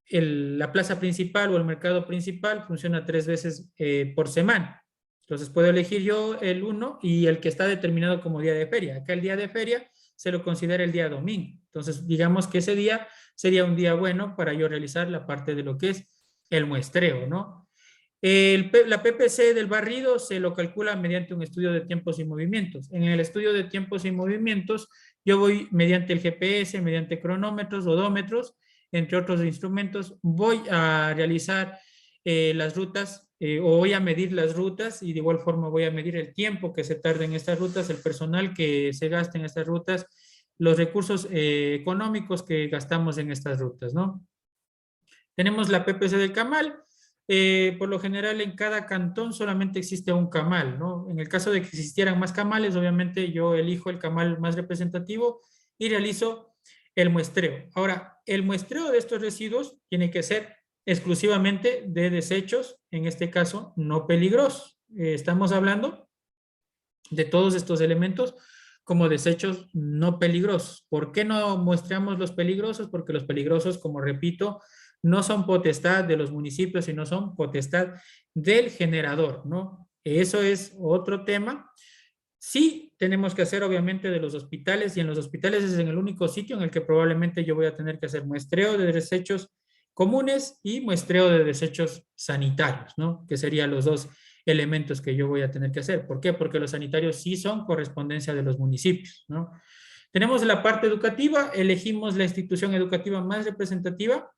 la plaza principal o el mercado principal funciona 3 veces por semana. Entonces puedo elegir yo el uno y el que está determinado como día de feria. Acá el día de feria se lo considera el día domingo. Entonces digamos que ese día sería un día bueno para yo realizar la parte de lo que es el muestreo, ¿no? La PPC del barrido se lo calcula mediante un estudio de tiempos y movimientos. En el estudio de tiempos y movimientos, yo voy mediante el GPS, mediante cronómetros, odómetros, entre otros instrumentos, voy a realizar las rutas o voy a medir las rutas y de igual forma voy a medir el tiempo que se tarda en estas rutas, el personal que se gasta en estas rutas, los recursos económicos que gastamos en estas rutas, ¿no? Tenemos la PPC del camal. Por lo general, en cada cantón solamente existe un camal, ¿no? En el caso de que existieran más camales, obviamente yo elijo el camal más representativo y realizo el muestreo. Ahora, el muestreo de estos residuos tiene que ser exclusivamente de desechos, en este caso, no peligrosos. Estamos hablando de todos estos elementos como desechos no peligrosos. ¿Por qué no muestreamos los peligrosos? Porque los peligrosos, como repito, no son potestad de los municipios, sino son potestad del generador, ¿no? Eso es otro tema. Sí, tenemos que hacer obviamente de los hospitales y en los hospitales es en el único sitio en el que probablemente yo voy a tener que hacer muestreo de desechos comunes y muestreo de desechos sanitarios, ¿no? Que serían los dos elementos que yo voy a tener que hacer. ¿Por qué? Porque los sanitarios sí son correspondencia de los municipios, ¿no? Tenemos la parte educativa, elegimos la institución educativa más representativa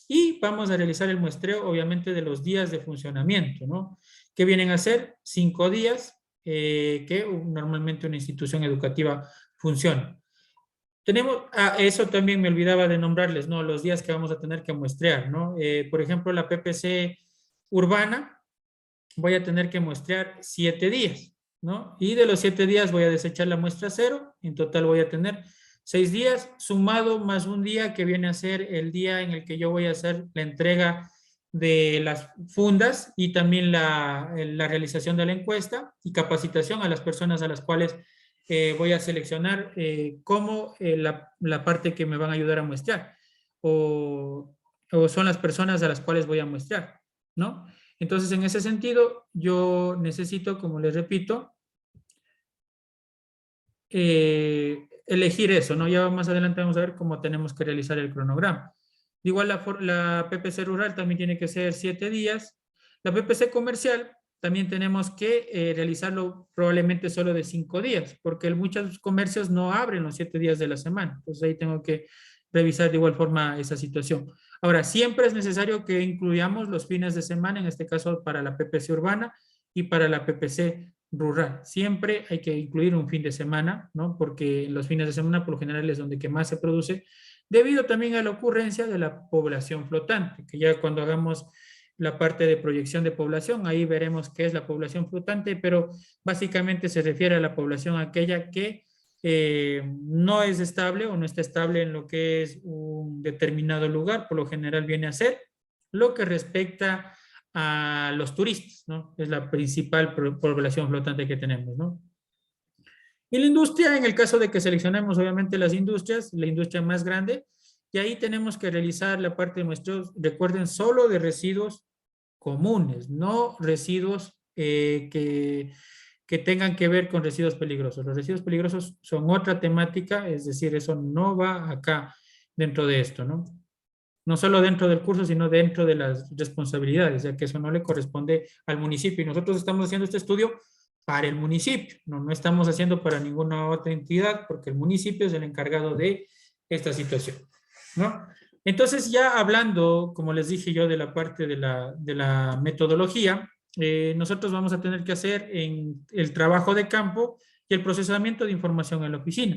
y vamos a realizar el muestreo, obviamente, de los días de funcionamiento, ¿no? Que vienen a ser 5 días que normalmente una institución educativa funciona. Tenemos, eso también me olvidaba de nombrarles, ¿no? Los días que vamos a tener que muestrear, ¿no? Por ejemplo, la PPC urbana, voy a tener que muestrear 7 días, ¿no? Y de los 7 días voy a desechar la muestra 0, en total voy a tener 6 días, sumado más un día que viene a ser el día en el que yo voy a hacer la entrega de las fundas y también la realización de la encuesta y capacitación a las personas a las cuales voy a seleccionar como la parte que me van a ayudar a muestrear o son las personas a las cuales voy a muestrear, ¿no? Entonces, en ese sentido, yo necesito, como les repito, elegir eso, ¿no? Ya más adelante vamos a ver cómo tenemos que realizar el cronograma. Igual la PPC rural también tiene que ser 7 días. La PPC comercial también tenemos que realizarlo probablemente solo de 5 días, porque muchos comercios no abren los 7 días de la semana. Entonces ahí tengo que revisar de igual forma esa situación. Ahora, siempre es necesario que incluyamos los fines de semana, en este caso para la PPC urbana y para la PPC rural. Siempre hay que incluir un fin de semana, ¿no? Porque los fines de semana por lo general es donde que más se produce, debido también a la ocurrencia de la población flotante, que ya cuando hagamos la parte de proyección de población, ahí veremos qué es la población flotante, pero básicamente se refiere a la población aquella que no es estable o no está estable en lo que es un determinado lugar, por lo general viene a ser lo que respecta a los turistas, ¿no? Es la principal población flotante que tenemos, ¿no? Y la industria, en el caso de que seleccionemos obviamente las industrias, la industria más grande, y ahí tenemos que realizar la parte de muestreos, recuerden, solo de residuos comunes, no residuos que tengan que ver con residuos peligrosos. Los residuos peligrosos son otra temática, es decir, eso no va acá dentro de esto, ¿no? No solo dentro del curso, sino dentro de las responsabilidades, ya que eso no le corresponde al municipio. Y nosotros estamos haciendo este estudio para el municipio, no estamos haciendo para ninguna otra entidad, porque el municipio es el encargado de esta situación, ¿no? Entonces, ya hablando, como les dije yo, de la parte de la metodología, nosotros vamos a tener que hacer en el trabajo de campo y el procesamiento de información en la oficina.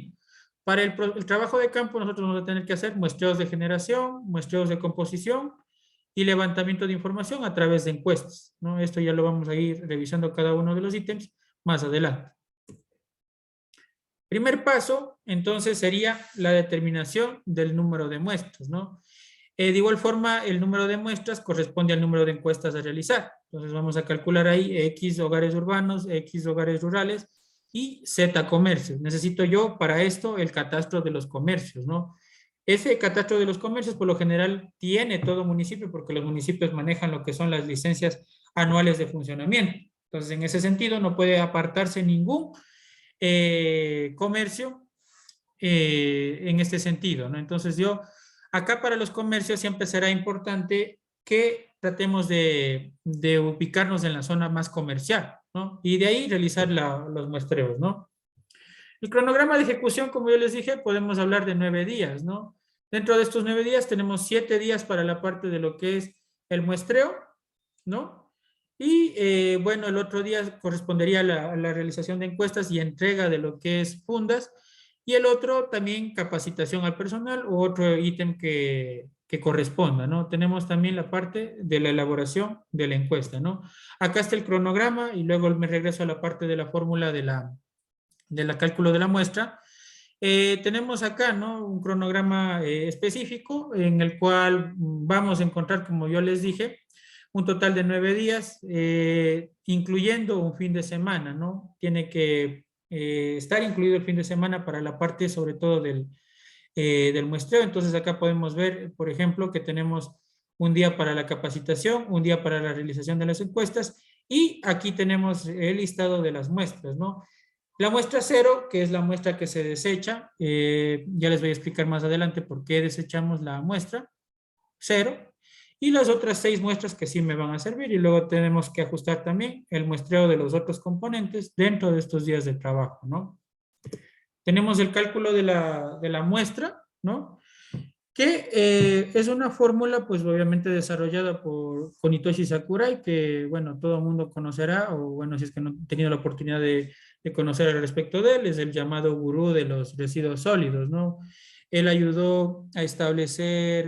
Para el trabajo de campo nosotros vamos a tener que hacer muestreos de generación, muestreos de composición y levantamiento de información a través de encuestas, ¿no? Esto ya lo vamos a ir revisando cada uno de los ítems más adelante. Primer paso, entonces, sería la determinación del número de muestras, ¿no? De igual forma, el número de muestras corresponde al número de encuestas a realizar. Entonces vamos a calcular ahí X hogares urbanos, X hogares rurales y Z comercios. Necesito yo para esto el catastro de los comercios, ¿no? Ese catastro de los comercios por lo general tiene todo municipio porque los municipios manejan lo que son las licencias anuales de funcionamiento. Entonces, en ese sentido no puede apartarse ningún comercio en este sentido, ¿no? Entonces yo, acá para los comercios siempre será importante que tratemos de ubicarnos en la zona más comercial, ¿no? Y de ahí realizar los muestreos, ¿no? El cronograma de ejecución, como yo les dije, podemos hablar de 9 días, ¿no? Dentro de estos 9 días tenemos 7 días para la parte de lo que es el muestreo, ¿no? Y bueno, el otro día correspondería a la realización de encuestas y entrega de lo que es fundas. Y el otro también capacitación al personal u otro ítem que corresponda, ¿no? Tenemos también la parte de la elaboración de la encuesta, ¿no? Acá está el cronograma y luego me regreso a la parte de la fórmula de la cálculo de la muestra. Tenemos acá, ¿no? Un cronograma específico en el cual vamos a encontrar, como yo les dije, un total de 9 días, incluyendo un fin de semana, ¿no? Tiene que estar incluido el fin de semana para la parte, sobre todo, del muestreo. Entonces, acá podemos ver, por ejemplo, que tenemos un día para la capacitación, un día para la realización de las encuestas, y aquí tenemos el listado de las muestras, ¿no? La muestra 0, que es la muestra que se desecha, ya les voy a explicar más adelante por qué desechamos la muestra 0, y las otras 6 muestras que sí me van a servir, y luego tenemos que ajustar también el muestreo de los otros componentes dentro de estos días de trabajo, ¿no? Tenemos el cálculo de la muestra, ¿no? que es una fórmula, pues obviamente desarrollada por Hitoshi Sakurai, que bueno, todo el mundo conocerá, o bueno, si es que no han tenido la oportunidad de conocer al respecto de él, es el llamado gurú de los residuos sólidos, ¿no? Él ayudó a establecer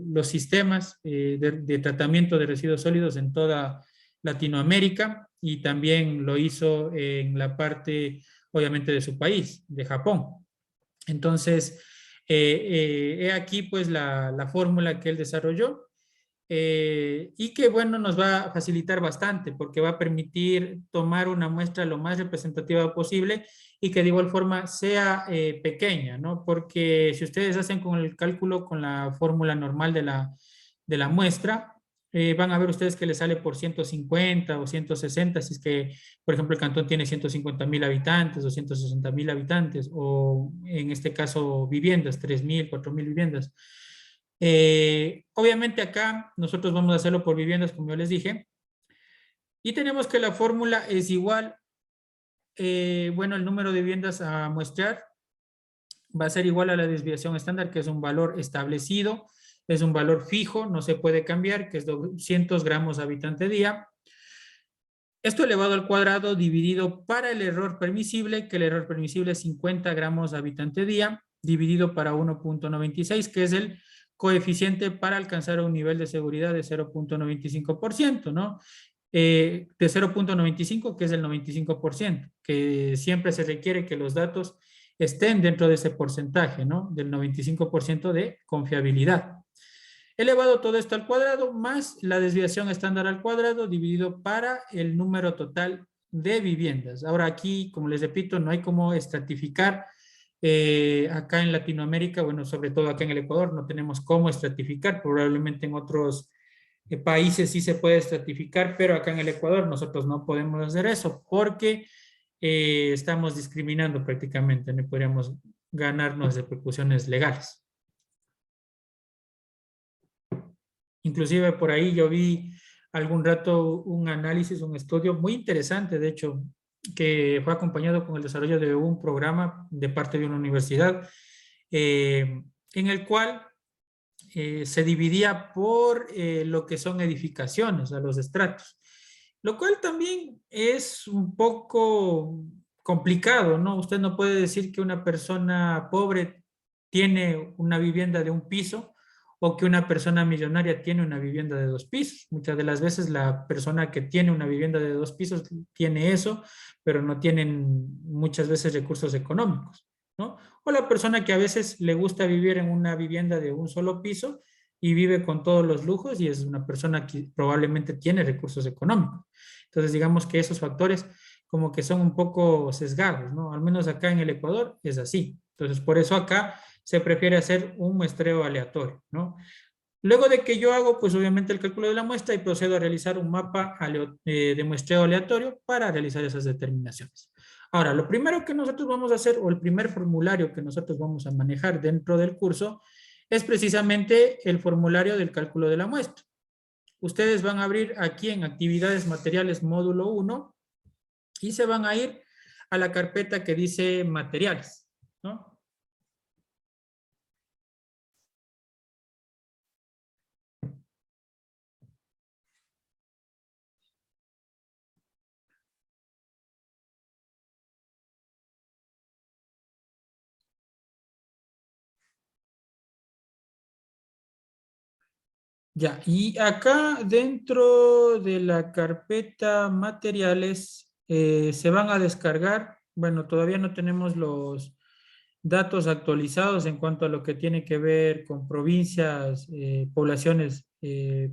los sistemas de tratamiento de residuos sólidos en toda Latinoamérica y también lo hizo en la parte, obviamente, de su país, de Japón. Entonces, he aquí pues la fórmula que él desarrolló y que bueno nos va a facilitar bastante porque va a permitir tomar una muestra lo más representativa posible y que de igual forma sea pequeña, ¿no? Porque si ustedes hacen con el cálculo con la fórmula normal de la muestra, van a ver ustedes que les sale por 150 o 160, si es que, por ejemplo, el cantón tiene 150.000 habitantes o 160.000 habitantes, o en este caso viviendas, 3.000, 4.000 viviendas. Obviamente acá nosotros vamos a hacerlo por viviendas, como yo les dije, y tenemos que la fórmula es igual, bueno, el número de viviendas a muestrear va a ser igual a la desviación estándar, que es un valor establecido, es un valor fijo, no se puede cambiar, que es 200 gramos habitante día. Esto elevado al cuadrado dividido para el error permisible, que el error permisible es 50 gramos habitante día, dividido para 1.96, que es el coeficiente para alcanzar un nivel de seguridad de 0.95%, ¿no? De 0.95, que es el 95%, que siempre se requiere que los datos estén dentro de ese porcentaje, ¿no? Del 95% de confiabilidad. Elevado todo esto al cuadrado más la desviación estándar al cuadrado dividido para el número total de viviendas. Ahora aquí, como les repito, no hay cómo estratificar. Acá en Latinoamérica, bueno, sobre todo acá en el Ecuador, no tenemos cómo estratificar. Probablemente en otros países sí se puede estratificar, pero acá en el Ecuador nosotros no podemos hacer eso porque estamos discriminando prácticamente, no podríamos ganarnos repercusiones legales. Inclusive por ahí yo vi algún rato un análisis, un estudio muy interesante, de hecho, que fue acompañado con el desarrollo de un programa de parte de una universidad, en el cual se dividía por lo que son edificaciones, a los estratos, lo cual también es un poco complicado, ¿no? Usted no puede decir que una persona pobre tiene una vivienda de un piso o que una persona millonaria tiene una vivienda de 2 pisos. Muchas de las veces la persona que tiene una vivienda de 2 pisos tiene eso, pero no tienen muchas veces recursos económicos, ¿no? O la persona que a veces le gusta vivir en una vivienda de un solo piso y vive con todos los lujos y es una persona que probablemente tiene recursos económicos. Entonces, digamos que esos factores como que son un poco sesgados, ¿no? Al menos acá en el Ecuador es así. Entonces, por eso acá se prefiere hacer un muestreo aleatorio, ¿no? Luego de que yo hago, pues obviamente el cálculo de la muestra y procedo a realizar un mapa de muestreo aleatorio para realizar esas determinaciones. Ahora, lo primero que nosotros vamos a hacer, o el primer formulario que nosotros vamos a manejar dentro del curso, es precisamente el formulario del cálculo de la muestra. Ustedes van a abrir aquí en actividades materiales módulo 1 y se van a ir a la carpeta que dice materiales, ¿no? Ya, y acá dentro de la carpeta materiales se van a descargar, bueno, todavía no tenemos los datos actualizados en cuanto a lo que tiene que ver con provincias, poblaciones,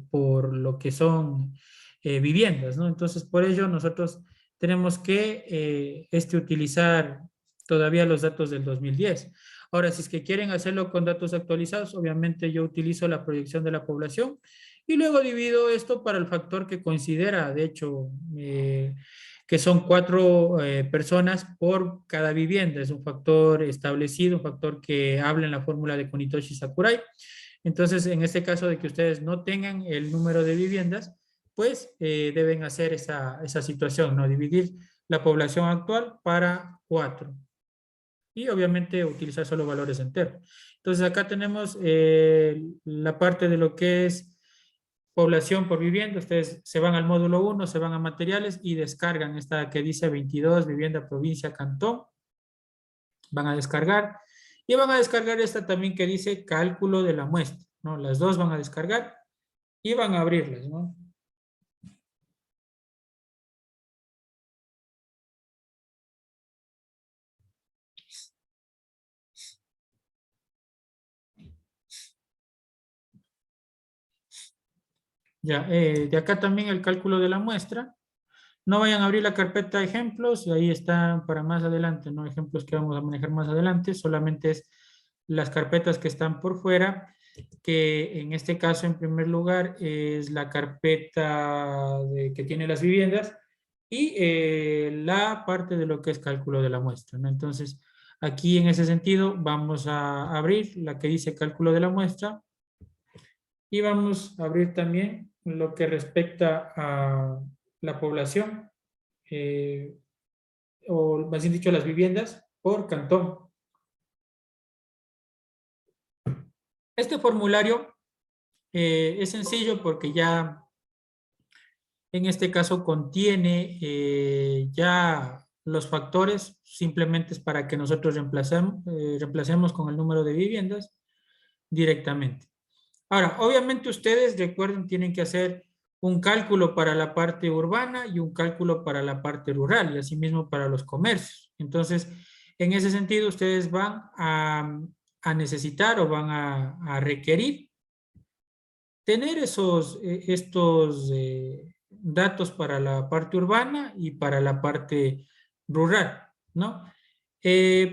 por lo que son viviendas, ¿no? Entonces, por ello nosotros tenemos que utilizar todavía los datos del 2010. Ahora, si es que quieren hacerlo con datos actualizados, obviamente yo utilizo la proyección de la población y luego divido esto para el factor que considera, de hecho, que son 4 personas por cada vivienda. Es un factor establecido, un factor que habla en la fórmula de Kunitoshi Sakurai. Entonces, en este caso de que ustedes no tengan el número de viviendas, pues deben hacer esa situación, ¿no? Dividir la población actual para 4. y obviamente utilizar solo valores enteros. Entonces acá tenemos la parte de lo que es población por vivienda. Ustedes se van al módulo 1, se van a materiales y descargan esta que dice 22, vivienda, provincia, cantón. Van a descargar y van a descargar esta también que dice cálculo de la muestra, ¿no? Las dos van a descargar y van a abrirlas, ¿no? Ya, de acá también el cálculo de la muestra. No vayan a abrir la carpeta de ejemplos, y ahí están para más adelante, ¿no? Ejemplos que vamos a manejar más adelante, solamente es las carpetas que están por fuera, que en este caso, en primer lugar, es la carpeta que tiene las viviendas y la parte de lo que es cálculo de la muestra, ¿no? Entonces, aquí en ese sentido, vamos a abrir la que dice cálculo de la muestra y vamos a abrir también lo que respecta a la población, eh, o más bien dicho, las viviendas por cantón. Este formulario es sencillo porque ya en este caso contiene ya los factores, simplemente es para que nosotros reemplacemos con el número de viviendas directamente. Ahora, obviamente ustedes, recuerden, tienen que hacer un cálculo para la parte urbana y un cálculo para la parte rural y asimismo para los comercios. Entonces, en ese sentido, ustedes van a necesitar o van a requerir tener estos datos para la parte urbana y para la parte rural, ¿no?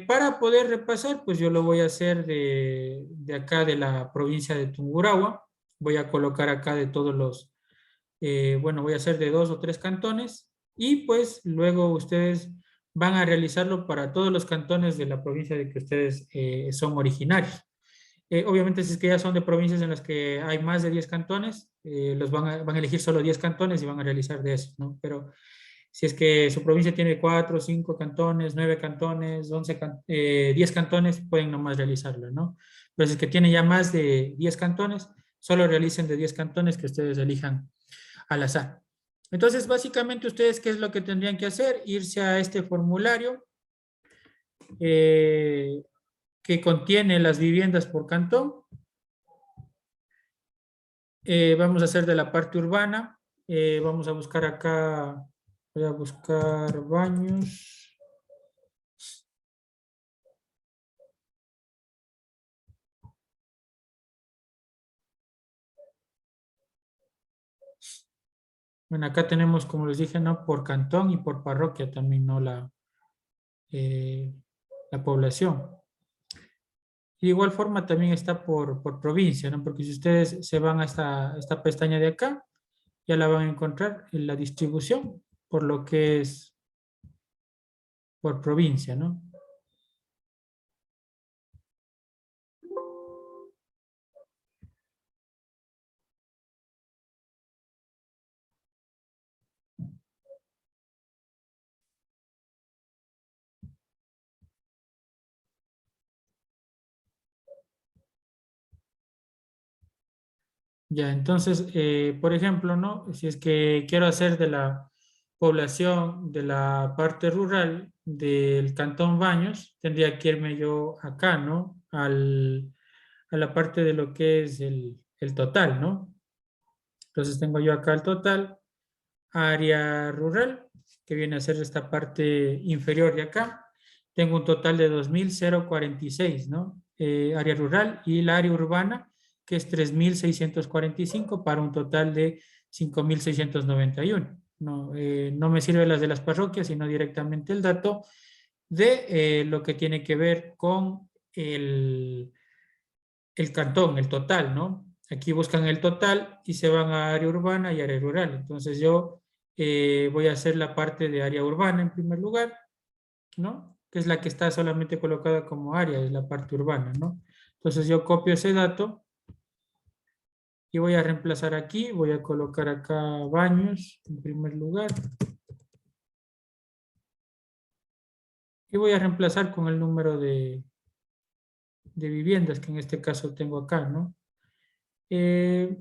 Para poder repasar, pues yo lo voy a hacer de acá de la provincia de Tungurahua. Voy a colocar acá de todos los, bueno, voy a hacer de 2 o 3 cantones y pues luego ustedes van a realizarlo para todos los cantones de la provincia de que ustedes son originarios. Obviamente, si es que ya son de provincias en las que hay más de 10 cantones, van a elegir solo 10 cantones y van a realizar de eso, ¿no? Pero si es que su provincia tiene 4, 5 cantones, 9 cantones, 10 cantones, pueden nomás realizarlo, ¿no? Pero si es que tiene ya más de 10 cantones, solo realicen de 10 cantones que ustedes elijan al azar. Entonces, básicamente, ustedes, ¿qué es lo que tendrían que hacer? Irse a este formulario que contiene las viviendas por cantón. Vamos a hacer de la parte urbana. Vamos a buscar acá, voy a buscar baños. Bueno, acá tenemos, como les dije, ¿no? Por cantón y por parroquia también, ¿no? Eh, la población. De igual forma también está por provincia, ¿no? Porque si ustedes se van a esta pestaña de acá, ya la van a encontrar en la distribución, por lo que es por provincia, ¿no? Ya, entonces, por ejemplo, ¿no? Si es que quiero hacer de la población de la parte rural del Cantón Baños, tendría que irme yo acá, ¿no? A la parte de lo que es el total, ¿no? Entonces tengo yo acá el total, área rural, que viene a ser esta parte inferior de acá. Tengo un total de 2.046, ¿no? Área rural y la área urbana, que es 3.645 para un total de 5.691. No, no me sirven las de las parroquias, sino directamente el dato de lo que tiene que ver con el cantón, el total, ¿no? Aquí buscan el total y se van a área urbana y área rural. Entonces yo voy a hacer la parte de área urbana en primer lugar, ¿no? Que es la que está solamente colocada como área, es la parte urbana, ¿no? Entonces yo copio ese dato y voy a reemplazar aquí, voy a colocar acá baños en primer lugar. y voy a reemplazar con el número de viviendas que en este caso tengo acá, ¿no? Eh,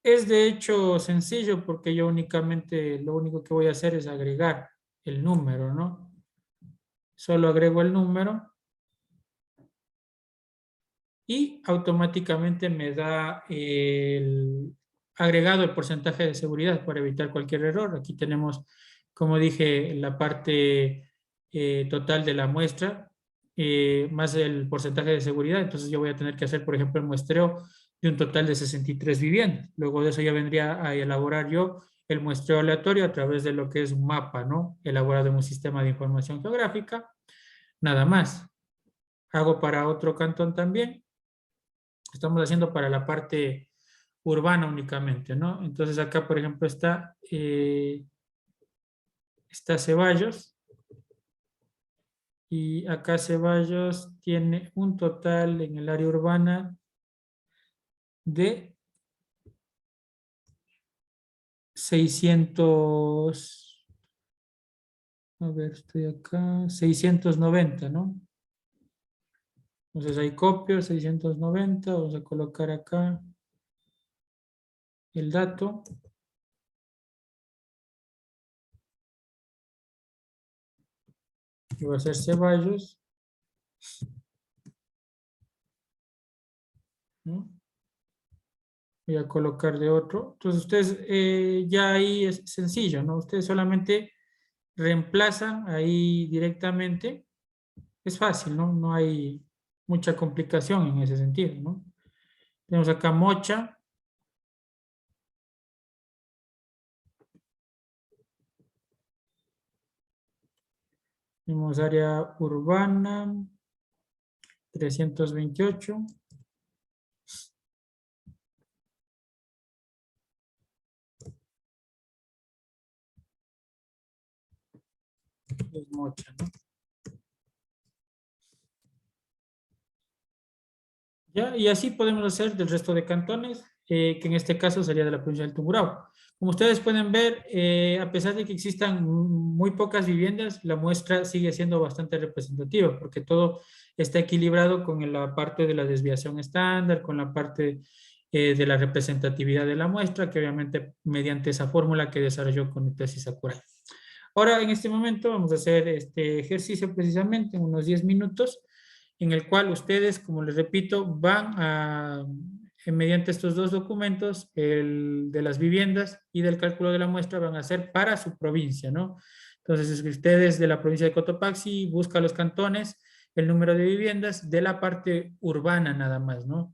es de hecho sencillo porque yo únicamente lo único que voy a hacer es agregar el número, ¿no? Solo agrego el número y automáticamente me da el agregado el porcentaje de seguridad para evitar cualquier error. Aquí tenemos, como dije, la parte total de la muestra más el porcentaje de seguridad. Entonces yo voy a tener que hacer, por ejemplo, el muestreo de un total de 63 viviendas. Luego de eso ya vendría a elaborar yo el muestreo aleatorio a través de lo que es un mapa, ¿no? Elaborado en un sistema de información geográfica. Nada más. Hago para otro cantón también. Estamos haciendo para la parte urbana únicamente, ¿no? Entonces acá, por ejemplo, está Ceballos y acá Ceballos tiene un total en el área urbana de 600, a ver, estoy acá, 690, ¿no? Entonces ahí copio 690, vamos a colocar acá el dato. Y va a ser Ceballos, ¿no? Voy a colocar de otro. Entonces ustedes ya ahí es sencillo, ¿no? Ustedes solamente reemplazan ahí directamente. Es fácil, ¿no? No hay mucha complicación en ese sentido, ¿no? Tenemos acá Mocha. Tenemos área urbana 328. Es Mocha, ¿no? ¿Ya? Y así podemos hacer del resto de cantones, que en este caso sería de la provincia del Tungurahua. Como ustedes pueden ver, a pesar de que existan muy pocas viviendas, la muestra sigue siendo bastante representativa, porque todo está equilibrado con la parte de la desviación estándar, con la parte de la representatividad de la muestra, que obviamente mediante esa fórmula que desarrolló con tesis Sakurai. Ahora, en este momento, vamos a hacer este ejercicio precisamente en unos 10 minutos, en el cual ustedes, como les repito, van a, mediante estos dos documentos, el de las viviendas y del cálculo de la muestra, van a hacer para su provincia, ¿no? Entonces, si ustedes de la provincia de Cotopaxi buscan los cantones, el número de viviendas de la parte urbana nada más, ¿no?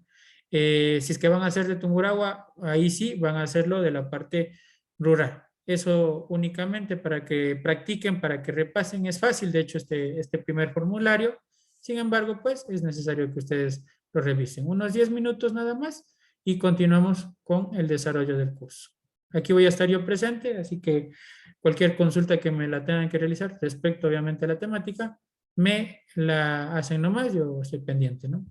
Si es que van a hacer de Tungurahua, ahí sí van a hacerlo de la parte rural. Eso únicamente para que practiquen, para que repasen. Es fácil, de hecho, este primer formulario. Sin embargo, pues es necesario que ustedes lo revisen. Unos 10 minutos nada más y continuamos con el desarrollo del curso. Aquí voy a estar yo presente, así que cualquier consulta que me la tengan que realizar respecto, obviamente, a la temática, me la hacen nomás, yo estoy pendiente, ¿no?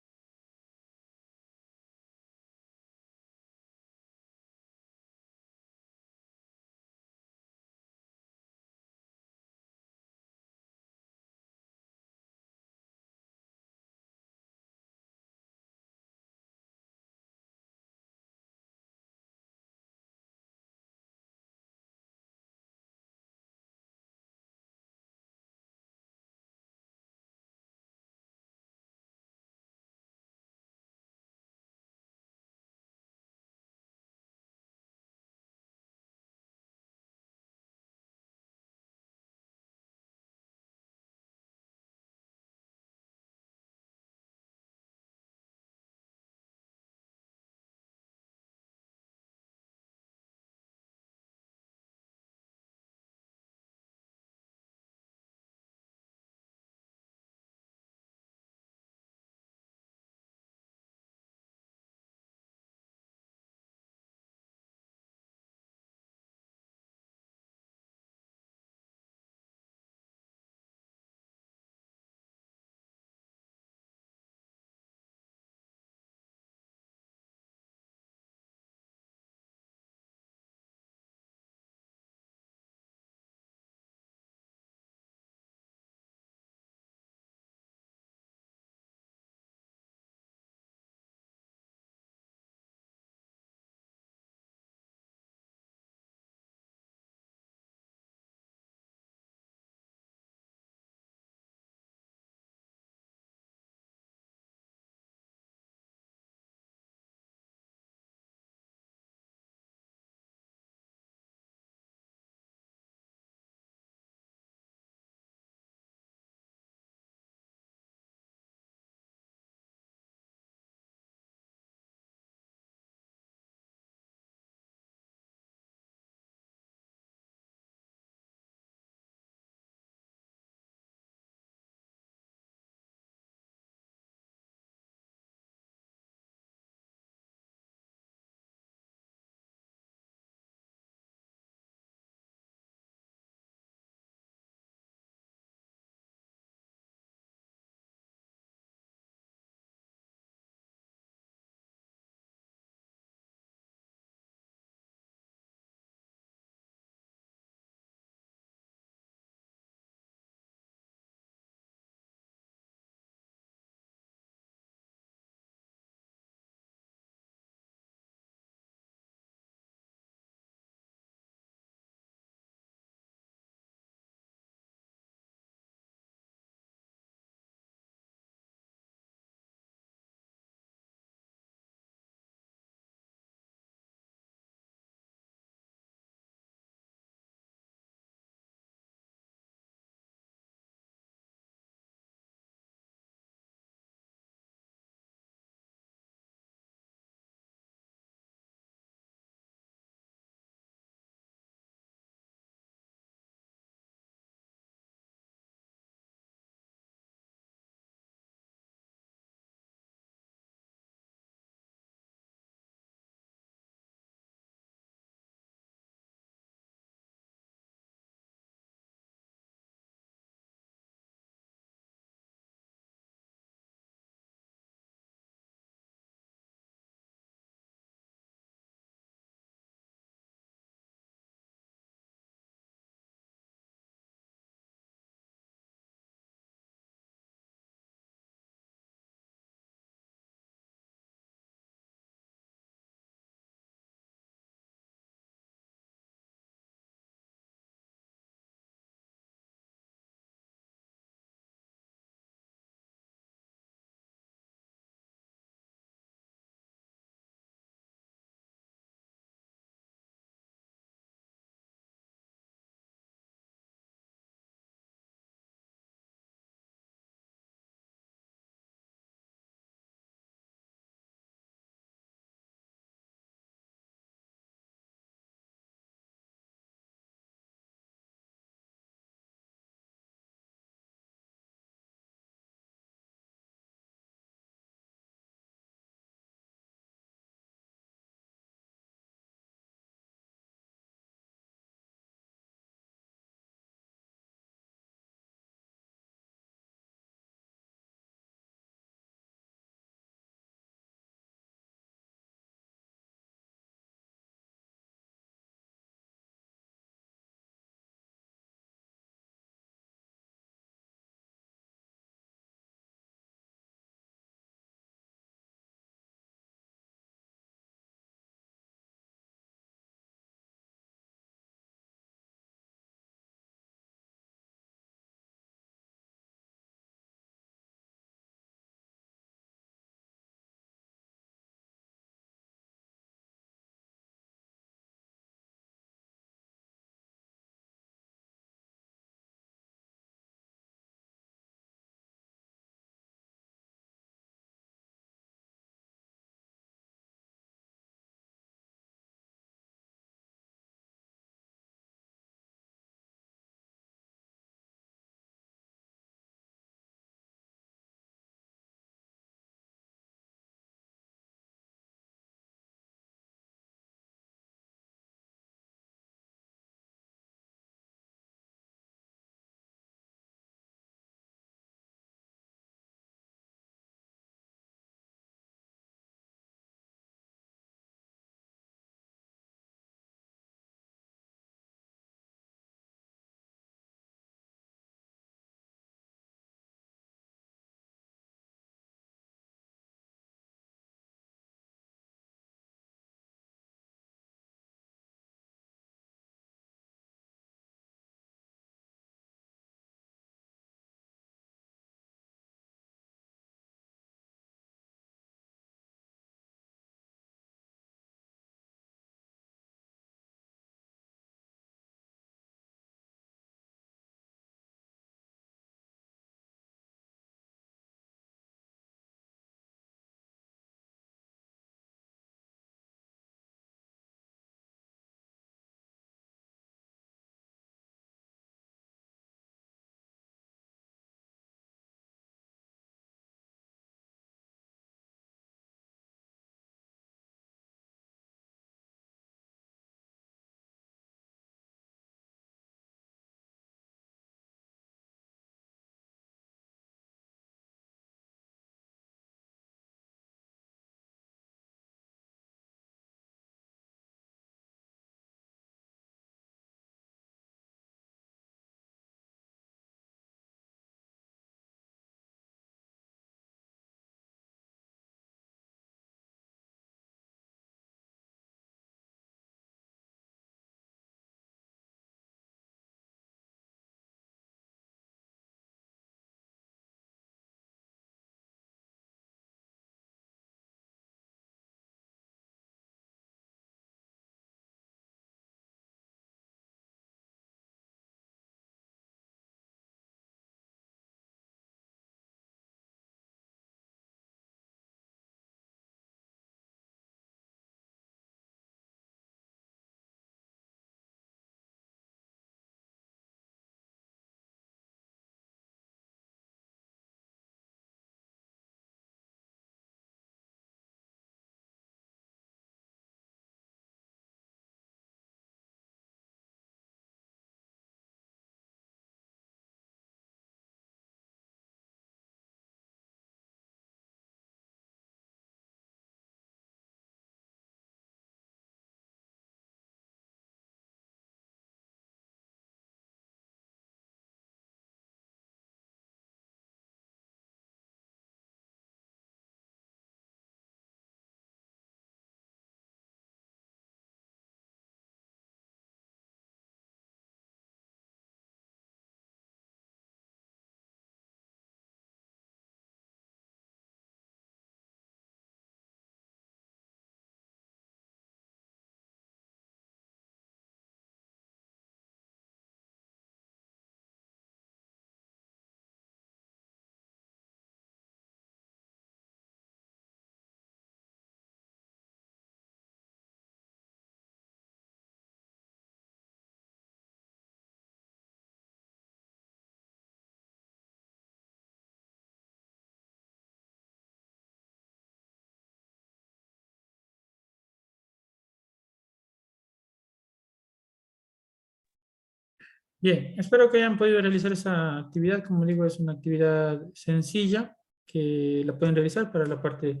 Bien, espero que hayan podido realizar esa actividad. Como digo, es una actividad sencilla que la pueden realizar para la parte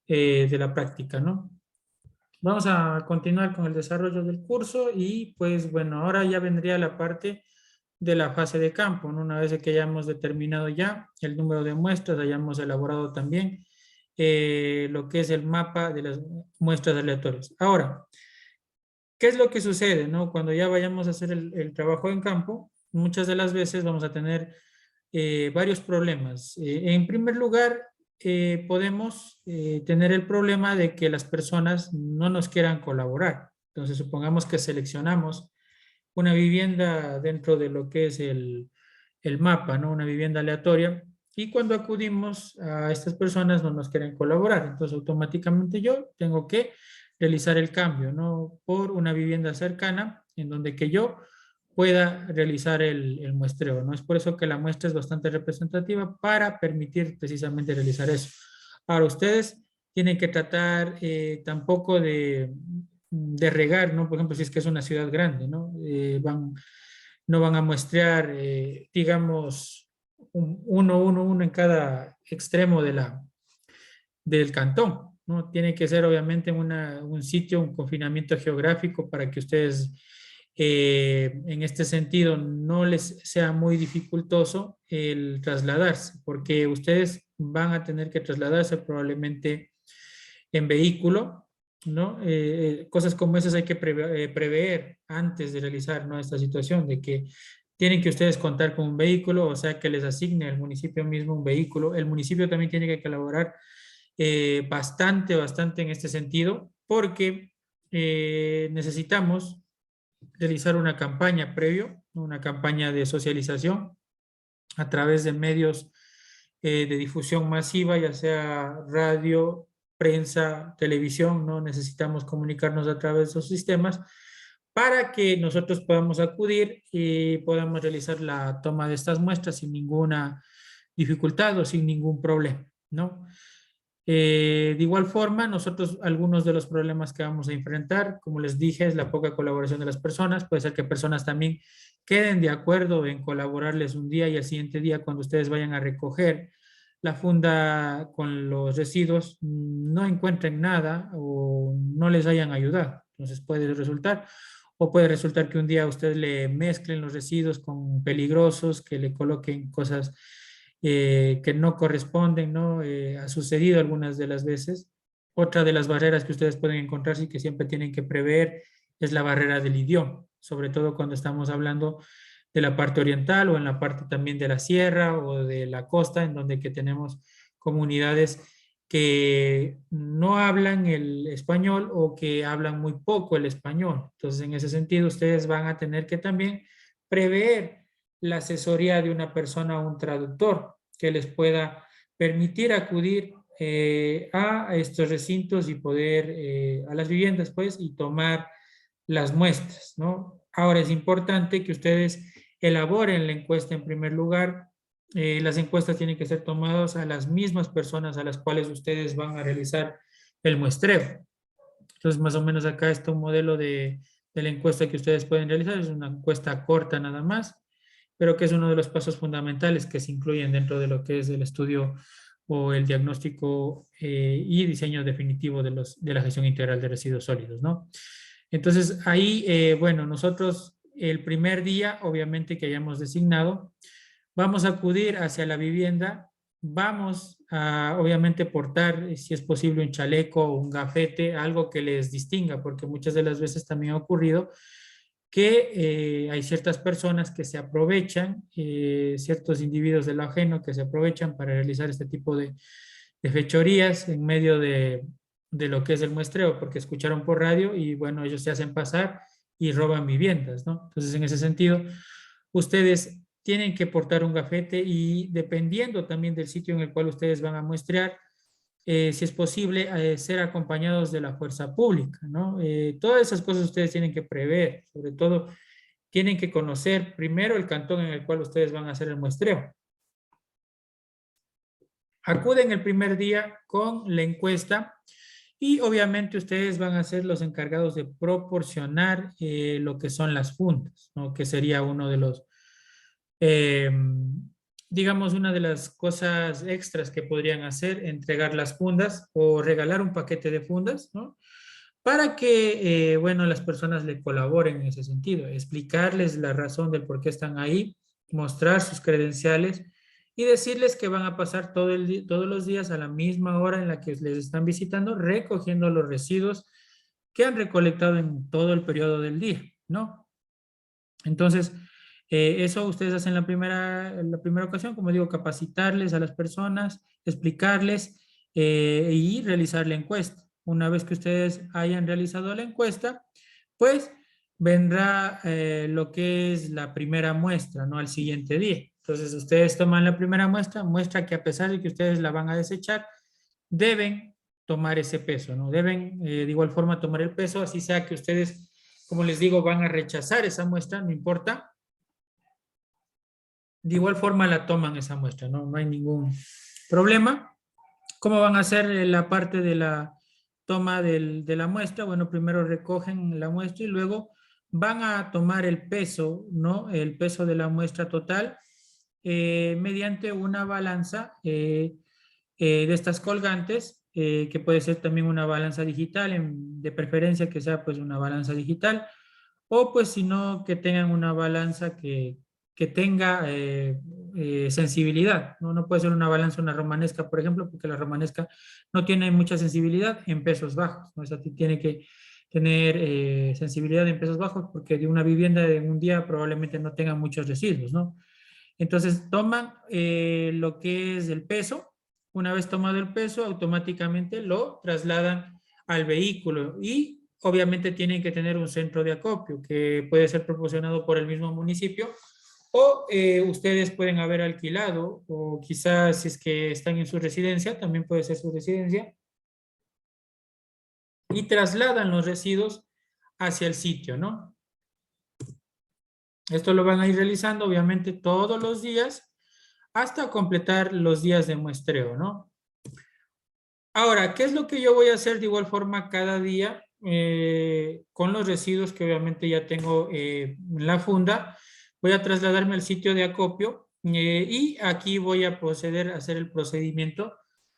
de la práctica, ¿no? Vamos a continuar con el desarrollo del curso y pues bueno, ahora ya vendría la parte de la fase de campo, ¿no? Una vez que hayamos determinado ya el número de muestras, hayamos elaborado también lo que es el mapa de las muestras aleatorias. Ahora, ¿qué es lo que sucede, no? Cuando ya vayamos a hacer el trabajo en campo, muchas de las veces vamos a tener varios problemas. En primer lugar, podemos tener el problema de que las personas no nos quieran colaborar. Entonces, supongamos que seleccionamos una vivienda dentro de lo que es el mapa, ¿no? Una vivienda aleatoria. Y cuando acudimos a estas personas no nos quieren colaborar. Entonces, automáticamente yo tengo que realizar el cambio, ¿no? Por una vivienda cercana en donde que yo pueda realizar el muestreo, ¿no? Es por eso que la muestra es bastante representativa para permitir precisamente realizar eso. Ahora, ustedes tienen que tratar tampoco de regar, ¿no? Por ejemplo, si es que es una ciudad grande, ¿no? No van a muestrear, digamos, uno en cada extremo del cantón, ¿no? Tiene que ser obviamente un sitio, un confinamiento geográfico para que ustedes, en este sentido, no les sea muy dificultoso el trasladarse, porque ustedes van a tener que trasladarse probablemente en vehículo, ¿no? Cosas como esas hay que prever antes de realizar, ¿no? Esta situación de que tienen que ustedes contar con un vehículo, o sea, que les asigne el municipio mismo un vehículo. El municipio también tiene que colaborar bastante en este sentido, porque necesitamos realizar una campaña previo, una campaña de socialización a través de medios de difusión masiva, ya sea radio, prensa, televisión, ¿no? Necesitamos comunicarnos a través de esos sistemas para que nosotros podamos acudir y podamos realizar la toma de estas muestras sin ninguna dificultad o sin ningún problema, ¿no? De igual forma, nosotros algunos de los problemas que vamos a enfrentar, como les dije, es la poca colaboración de las personas. Puede ser que personas también queden de acuerdo en colaborarles un día y al siguiente día, cuando ustedes vayan a recoger la funda con los residuos, no encuentren nada o no les hayan ayudado. Entonces puede resultar, o puede resultar que un día ustedes le mezclen los residuos con peligrosos, que le coloquen cosas que no corresponden, ¿no? Ha sucedido algunas de las veces. Otra de las barreras que ustedes pueden encontrarse y que siempre tienen que prever es la barrera del idioma, sobre todo cuando estamos hablando de la parte oriental o en la parte también de la sierra o de la costa, en donde que tenemos comunidades que no hablan el español o que hablan muy poco el español. Entonces, en ese sentido, ustedes van a tener que también prever la asesoría de una persona o un traductor que les pueda permitir acudir a estos recintos y poder, a las viviendas, pues, y tomar las muestras, ¿no? Ahora es importante que ustedes elaboren la encuesta en primer lugar. Las encuestas tienen que ser tomadas a las mismas personas a las cuales ustedes van a realizar el muestreo. Entonces, más o menos acá está un modelo de la encuesta que ustedes pueden realizar. Es una encuesta corta nada más, pero que es uno de los pasos fundamentales que se incluyen dentro de lo que es el estudio o el diagnóstico y diseño definitivo de la gestión integral de residuos sólidos, ¿no? Entonces, ahí, bueno, nosotros el primer día, obviamente que hayamos designado, vamos a acudir hacia la vivienda, vamos a, obviamente, portar, si es posible, un chaleco o un gafete, algo que les distinga, porque muchas de las veces también ha ocurrido que hay ciertas personas que se aprovechan, ciertos individuos de lo ajeno que se aprovechan para realizar este tipo de fechorías en medio de lo que es el muestreo, porque escucharon por radio y bueno, ellos se hacen pasar y roban viviendas, ¿no? Entonces, en ese sentido, ustedes tienen que portar un gafete y dependiendo también del sitio en el cual ustedes van a muestrear, si es posible, ser acompañados de la fuerza pública, ¿no? Todas esas cosas ustedes tienen que prever, sobre todo tienen que conocer primero el cantón en el cual ustedes van a hacer el muestreo. Acuden el primer día con la encuesta Y obviamente ustedes van a ser los encargados de proporcionar lo que son las fundas, ¿no? Que sería uno de los, eh, digamos, una de las cosas extras que podrían hacer, entregar las fundas o regalar un paquete de fundas, ¿no? Para que, bueno, las personas le colaboren en ese sentido, explicarles la razón del por qué están ahí, mostrar sus credenciales y decirles que van a pasar todos los días a la misma hora en la que les están visitando, recogiendo los residuos que han recolectado en todo el periodo del día, ¿no? Entonces, eso ustedes hacen en la primera ocasión, como digo, capacitarles a las personas, explicarles y realizar la encuesta. Una vez que ustedes hayan realizado la encuesta, pues vendrá lo que es la primera muestra, ¿no? Al siguiente día. Entonces, ustedes toman la primera muestra, muestra que a pesar de que ustedes la van a desechar, deben tomar ese peso, ¿no? Deben de igual forma tomar el peso, así sea que ustedes, como les digo, van a rechazar esa muestra, no importa. De igual forma la toman esa muestra, ¿no? No hay ningún problema. ¿Cómo van a hacer la parte de la toma de la muestra? Bueno, primero recogen la muestra y luego van a tomar el peso, ¿no? El peso de la muestra total mediante una balanza de estas colgantes, que puede ser también una balanza digital, de preferencia que sea pues una balanza digital, o pues si no, que tengan una balanza que tenga sensibilidad, ¿no? No puede ser una balanza, una romanesca, por ejemplo, porque la romanesca no tiene mucha sensibilidad en pesos bajos, ¿no? O sea, tiene que tener sensibilidad en pesos bajos porque de una vivienda de un día probablemente no tenga muchos residuos, ¿no? Entonces toman lo que es el peso. Una vez tomado el peso, automáticamente lo trasladan al vehículo y obviamente tienen que tener un centro de acopio que puede ser proporcionado por el mismo municipio o ustedes pueden haber alquilado o quizás si es que están en su residencia, también puede ser su residencia, y trasladan los residuos hacia el sitio, ¿no? Esto lo van a ir realizando obviamente todos los días hasta completar los días de muestreo, ¿no? Ahora, ¿qué es lo que yo voy a hacer de igual forma cada día con los residuos que obviamente ya tengo en la funda? Voy a trasladarme al sitio de acopio y aquí voy a proceder a hacer el procedimiento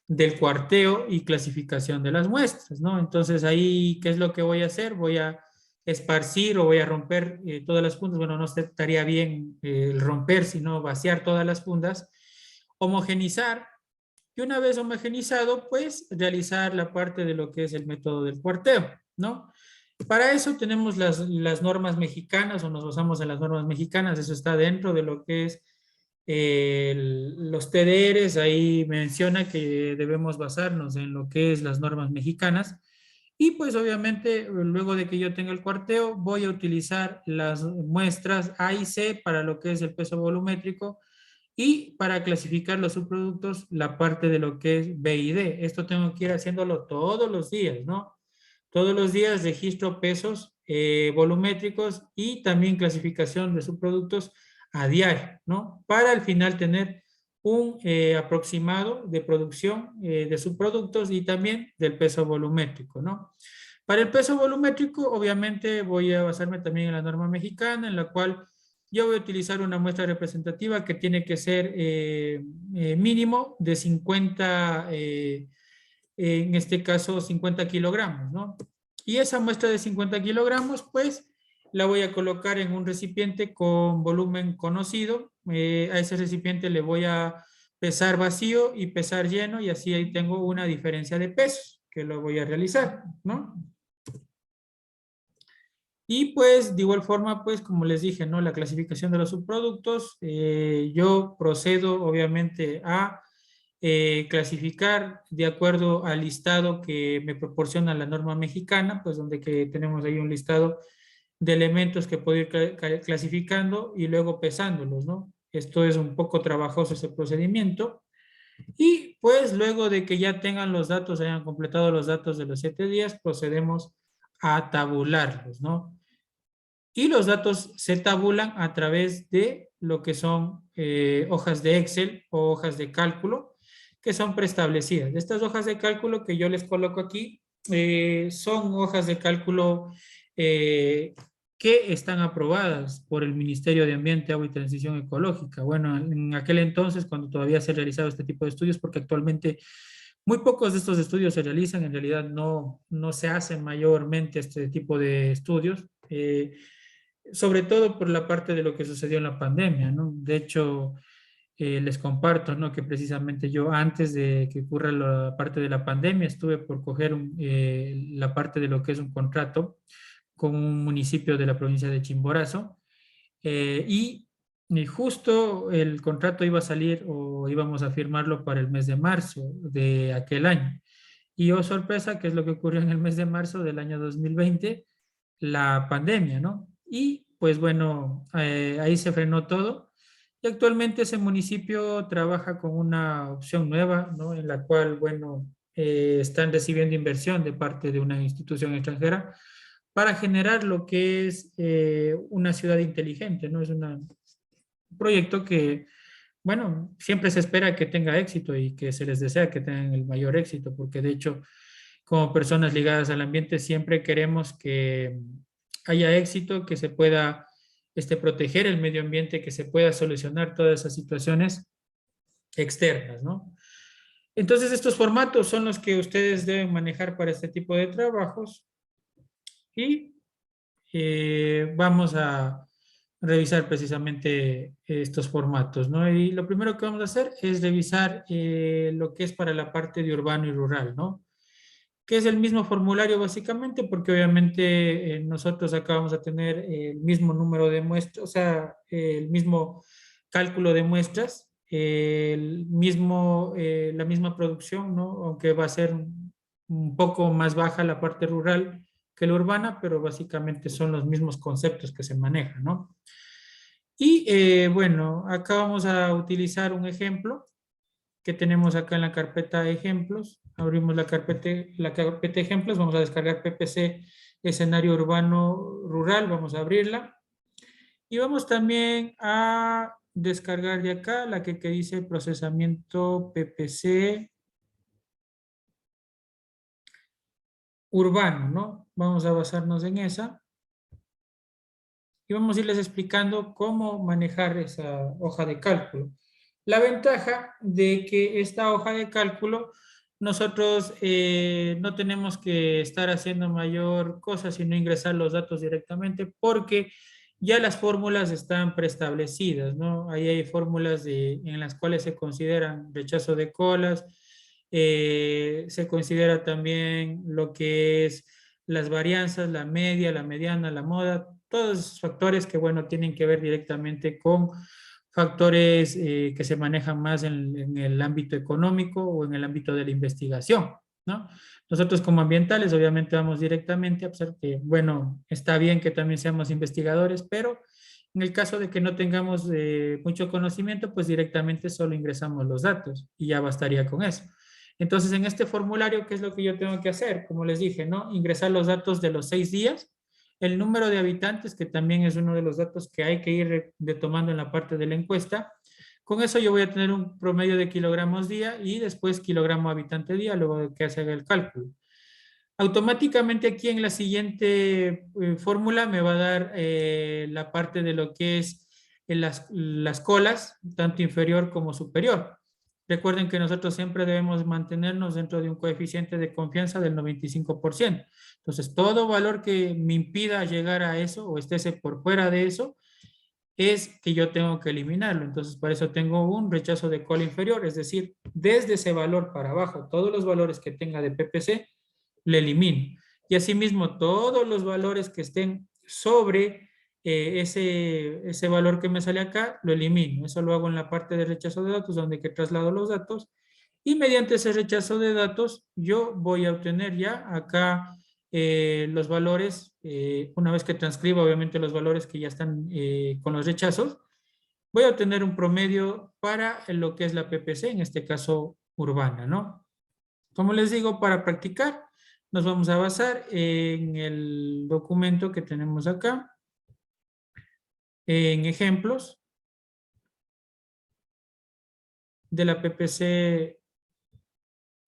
del cuarteo y clasificación de las muestras, ¿no? Entonces ahí, ¿qué es lo que voy a hacer? Voy a esparcir o voy a romper todas las fundas. Bueno, no estaría bien el romper, sino vaciar todas las fundas, homogenizar y una vez homogenizado, pues realizar la parte de lo que es el método del cuarteo, ¿no? Para eso tenemos las normas mexicanas o nos basamos en las normas mexicanas, eso está dentro de lo que es los TDRs, ahí menciona que debemos basarnos en lo que es las normas mexicanas y pues obviamente luego de que yo tenga el cuarteo voy a utilizar las muestras A y C para lo que es el peso volumétrico y para clasificar los subproductos, la parte de lo que es B y D. Esto tengo que ir haciéndolo todos los días, ¿no? Todos los días registro pesos volumétricos y también clasificación de subproductos a diario, ¿no? Para al final tener un aproximado de producción de subproductos y también del peso volumétrico, ¿no? Para el peso volumétrico, obviamente voy a basarme también en la norma mexicana, en la cual yo voy a utilizar una muestra representativa que tiene que ser mínimo de 50, en este caso 50 kilogramos, ¿no? Y esa muestra de 50 kilogramos, pues, la voy a colocar en un recipiente con volumen conocido. A ese recipiente le voy a pesar vacío y pesar lleno y así ahí tengo una diferencia de pesos que lo voy a realizar, ¿no? Y pues de igual forma, pues como les dije, ¿no? La clasificación de los subproductos, yo procedo obviamente a clasificar de acuerdo al listado que me proporciona la norma mexicana, pues donde que tenemos ahí un listado de elementos que puedo ir clasificando y luego pesándolos, ¿no? Esto es un poco trabajoso ese procedimiento. Y pues luego de que ya tengan los datos, hayan completado los datos de los 7 días, procedemos a tabularlos, ¿no? Y los datos se tabulan a través de lo que son hojas de Excel o hojas de cálculo que son preestablecidas. Estas hojas de cálculo que yo les coloco aquí son hojas de cálculo que están aprobadas por el Ministerio de Ambiente, Agua y Transición Ecológica. Bueno, en aquel entonces, cuando todavía se realizaba este tipo de estudios, porque actualmente muy pocos de estos estudios se realizan, en realidad no se hacen mayormente este tipo de estudios, sobre todo por la parte de lo que sucedió en la pandemia, ¿no? De hecho, les comparto, ¿no? Que precisamente yo antes de que ocurra la parte de la pandemia estuve por coger la parte de lo que es un contrato con un municipio de la provincia de Chimborazo y justo el contrato iba a salir o íbamos a firmarlo para el mes de marzo de aquel año. Y oh sorpresa, ¿qué es lo que ocurrió en el mes de marzo del año 2020? La pandemia, ¿no? Y pues bueno, ahí se frenó todo. Y actualmente ese municipio trabaja con una opción nueva, ¿no? En la cual, bueno, están recibiendo inversión de parte de una institución extranjera para generar lo que es una ciudad inteligente, ¿no? Es un proyecto que, bueno, siempre se espera que tenga éxito y que se les desea que tengan el mayor éxito, porque de hecho, como personas ligadas al ambiente, siempre queremos que haya éxito, que se pueda proteger el medio ambiente, que se pueda solucionar todas esas situaciones externas, ¿no? Entonces, estos formatos son los que ustedes deben manejar para este tipo de trabajos y vamos a revisar precisamente estos formatos, ¿no? Y lo primero que vamos a hacer es revisar lo que es para la parte de urbano y rural, ¿no? Que es el mismo formulario básicamente, porque obviamente nosotros acá vamos a tener el mismo número de muestras, o sea, el mismo cálculo de muestras, la misma producción, ¿no? Aunque va a ser un poco más baja la parte rural que la urbana, pero básicamente son los mismos conceptos que se manejan, ¿no? Y bueno, acá vamos a utilizar un ejemplo que tenemos acá en la carpeta de ejemplos. Abrimos la carpeta de ejemplos, vamos a descargar PPC escenario urbano rural, vamos a abrirla. Y vamos también a descargar de acá la que dice procesamiento PPC urbano, ¿no? Vamos a basarnos en esa y vamos a irles explicando cómo manejar esa hoja de cálculo. La ventaja de que esta hoja de cálculo nosotros no tenemos que estar haciendo mayor cosa, sino ingresar los datos directamente porque ya las fórmulas están preestablecidas, ¿no? Ahí hay fórmulas en las cuales se consideran rechazo de colas, se considera también lo que es las varianzas, la media, la mediana, la moda, todos esos factores que, bueno, tienen que ver directamente con factores que se manejan más en el ámbito económico o en el ámbito de la investigación, ¿no? Nosotros como ambientales obviamente vamos directamente a observar que, bueno, está bien que también seamos investigadores, pero en el caso de que no tengamos mucho conocimiento, pues directamente solo ingresamos los datos y ya bastaría con eso. Entonces, en este formulario, ¿qué es lo que yo tengo que hacer? Como les dije, ¿no? Ingresar los datos de los 6 días, el número de habitantes, que también es uno de los datos que hay que ir tomando en la parte de la encuesta. Con eso yo voy a tener un promedio de kilogramos día y después kilogramo habitante día, luego de que se haga el cálculo. Automáticamente aquí en la siguiente fórmula me va a dar la parte de lo que es las colas, tanto inferior como superior. Recuerden que nosotros siempre debemos mantenernos dentro de un coeficiente de confianza del 95%. Entonces, todo valor que me impida llegar a eso o esté por fuera de eso, es que yo tengo que eliminarlo. Entonces, para eso tengo un rechazo de cola inferior, es decir, desde ese valor para abajo, todos los valores que tenga de PPC, le elimino. Y asimismo, todos los valores que estén sobre ese valor que me sale acá, lo elimino. Eso lo hago en la parte de rechazo de datos, donde que traslado los datos. Y mediante ese rechazo de datos, yo voy a obtener ya acá los valores, una vez que transcriba obviamente los valores que ya están con los rechazos, voy a obtener un promedio para lo que es la PPC, en este caso urbana, ¿no? Como les digo, para practicar, nos vamos a basar en el documento que tenemos acá, en ejemplos de la PPC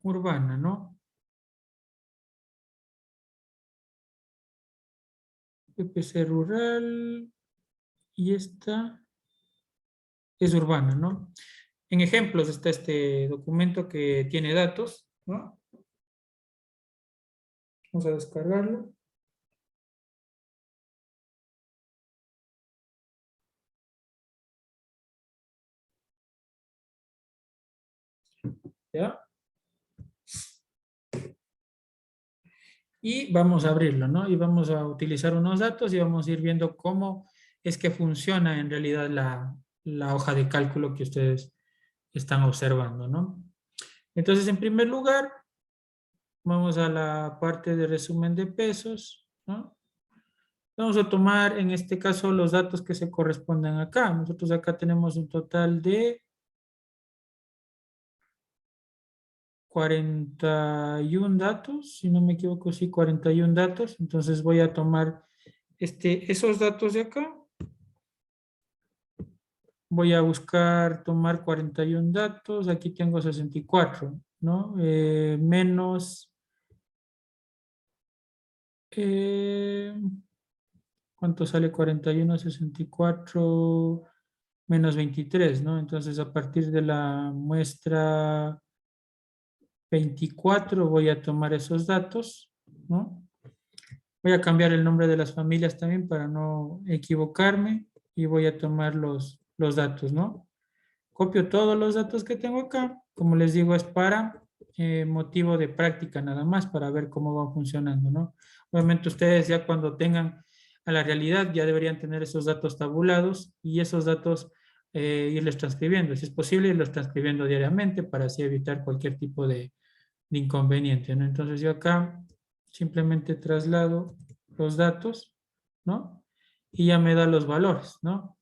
urbana, ¿no? PPC rural y esta es urbana, ¿no? En ejemplos está este documento que tiene datos, ¿no? Vamos a descargarlo. ¿Ya? Y vamos a abrirlo, ¿no? Y vamos a utilizar unos datos y vamos a ir viendo cómo es que funciona en realidad la hoja de cálculo que ustedes están observando, ¿no? Entonces, en primer lugar, vamos a la parte de resumen de pesos, ¿no? Vamos a tomar, en este caso, los datos que se corresponden acá. Nosotros acá tenemos un total de 41 datos, si no me equivoco, sí, 41 datos. Entonces voy a tomar esos datos de acá. Voy a buscar tomar 41 datos. Aquí tengo 64, ¿no? Menos... ¿cuánto sale 41, 64 menos 23, ¿no? Entonces, a partir de la muestra 24 voy a tomar esos datos, ¿no? Voy a cambiar el nombre de las familias también para no equivocarme y voy a tomar los datos, ¿no? Copio todos los datos que tengo acá. Como les digo, es para motivo de práctica nada más, para ver cómo va funcionando, ¿no? Obviamente ustedes ya cuando tengan a la realidad ya deberían tener esos datos tabulados y esos datos irles transcribiendo. Si es posible, irlos transcribiendo diariamente para así evitar cualquier tipo de inconveniente, ¿no? Entonces yo acá simplemente traslado los datos, ¿no? Y ya me da los valores, ¿no?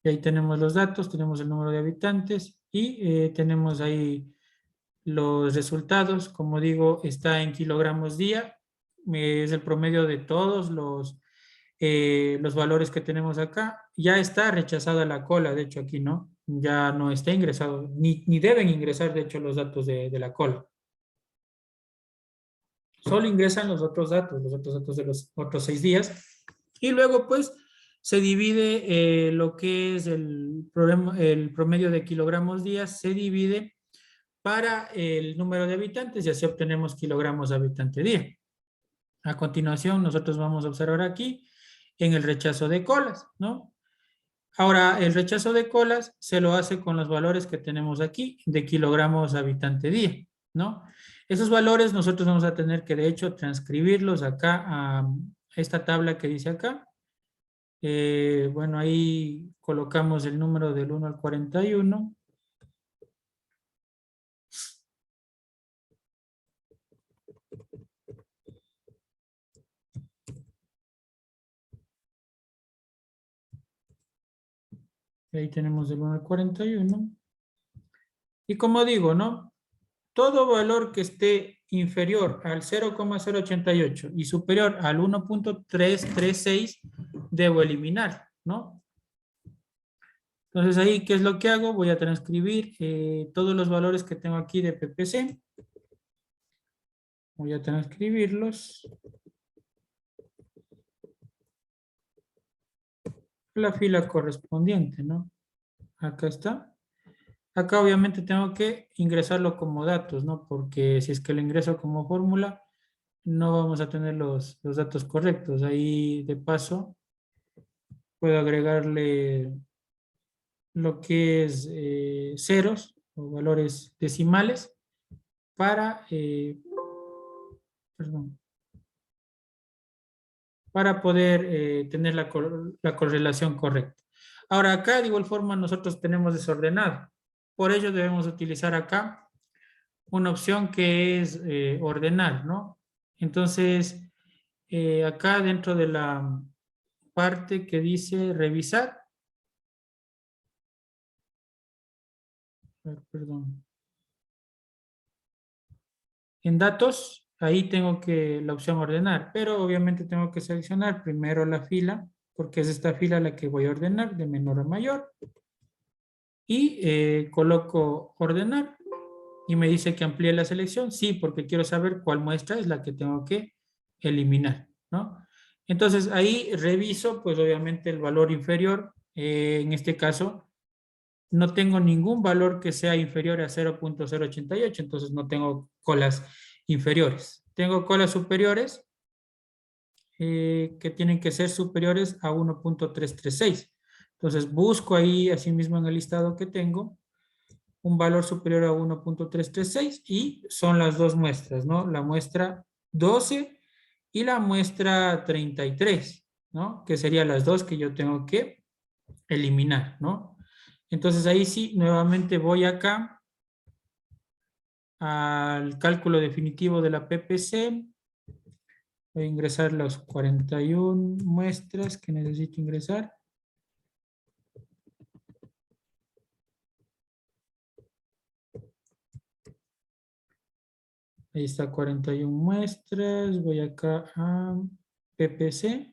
Y ahí tenemos los datos, tenemos el número de habitantes y tenemos ahí los resultados. Como digo, está en kilogramos día. Es el promedio de todos los valores que tenemos acá. Ya está rechazada la cola, de hecho aquí no. Ya no está ingresado, ni deben ingresar, de hecho, los datos de la cola. Solo ingresan los otros datos de los otros 6 días. Y luego, pues, se divide lo que es el promedio de kilogramos días, se divide para el número de habitantes y así obtenemos kilogramos habitante día. A continuación, nosotros vamos a observar aquí en el rechazo de colas, ¿no? Ahora, el rechazo de colas se lo hace con los valores que tenemos aquí de kilogramos habitante día, ¿no? Esos valores nosotros vamos a tener que, de hecho, transcribirlos acá a esta tabla que dice acá. Bueno, ahí colocamos el número del 1 al 41. Ahí tenemos del 1 al 41. Y como digo, ¿no? Todo valor que esté inferior al 0,088 y superior al 1,336 debo eliminar, ¿no? Entonces ahí, ¿qué es lo que hago? Voy a transcribir todos los valores que tengo aquí de PPC. Voy a transcribirlos. La fila correspondiente, ¿no? Acá está. Acá obviamente tengo que ingresarlo como datos, ¿no? Porque si es que lo ingreso como fórmula, no vamos a tener los datos correctos. Ahí, de paso, puedo agregarle lo que es ceros o valores decimales para, perdón, para poder tener la correlación correcta. Ahora acá de igual forma nosotros tenemos desordenado. Por ello debemos utilizar acá una opción que es ordenar, ¿no? Entonces, acá dentro de la parte que dice revisar, perdón, en datos, ahí tengo que la opción ordenar, pero obviamente tengo que seleccionar primero la fila, porque es esta fila la que voy a ordenar de menor a mayor. y coloco ordenar y me dice que amplíe la selección. Sí, porque quiero saber cuál muestra es la que tengo que eliminar, ¿no? Entonces ahí reviso, pues obviamente el valor inferior, en este caso no tengo ningún valor que sea inferior a 0.088, entonces no tengo colas inferiores. Tengo colas superiores que tienen que ser superiores a 1.336. Entonces busco ahí, asimismo en el listado que tengo, un valor superior a 1.336 y son las dos muestras, ¿no? La muestra 12 y la muestra 33, ¿no? Que serían las dos que yo tengo que eliminar, ¿no? Entonces ahí sí, nuevamente voy acá al cálculo definitivo de la PPC. Voy a ingresar las 41 muestras que necesito ingresar. Ahí está 41 muestras. Voy acá a PPC.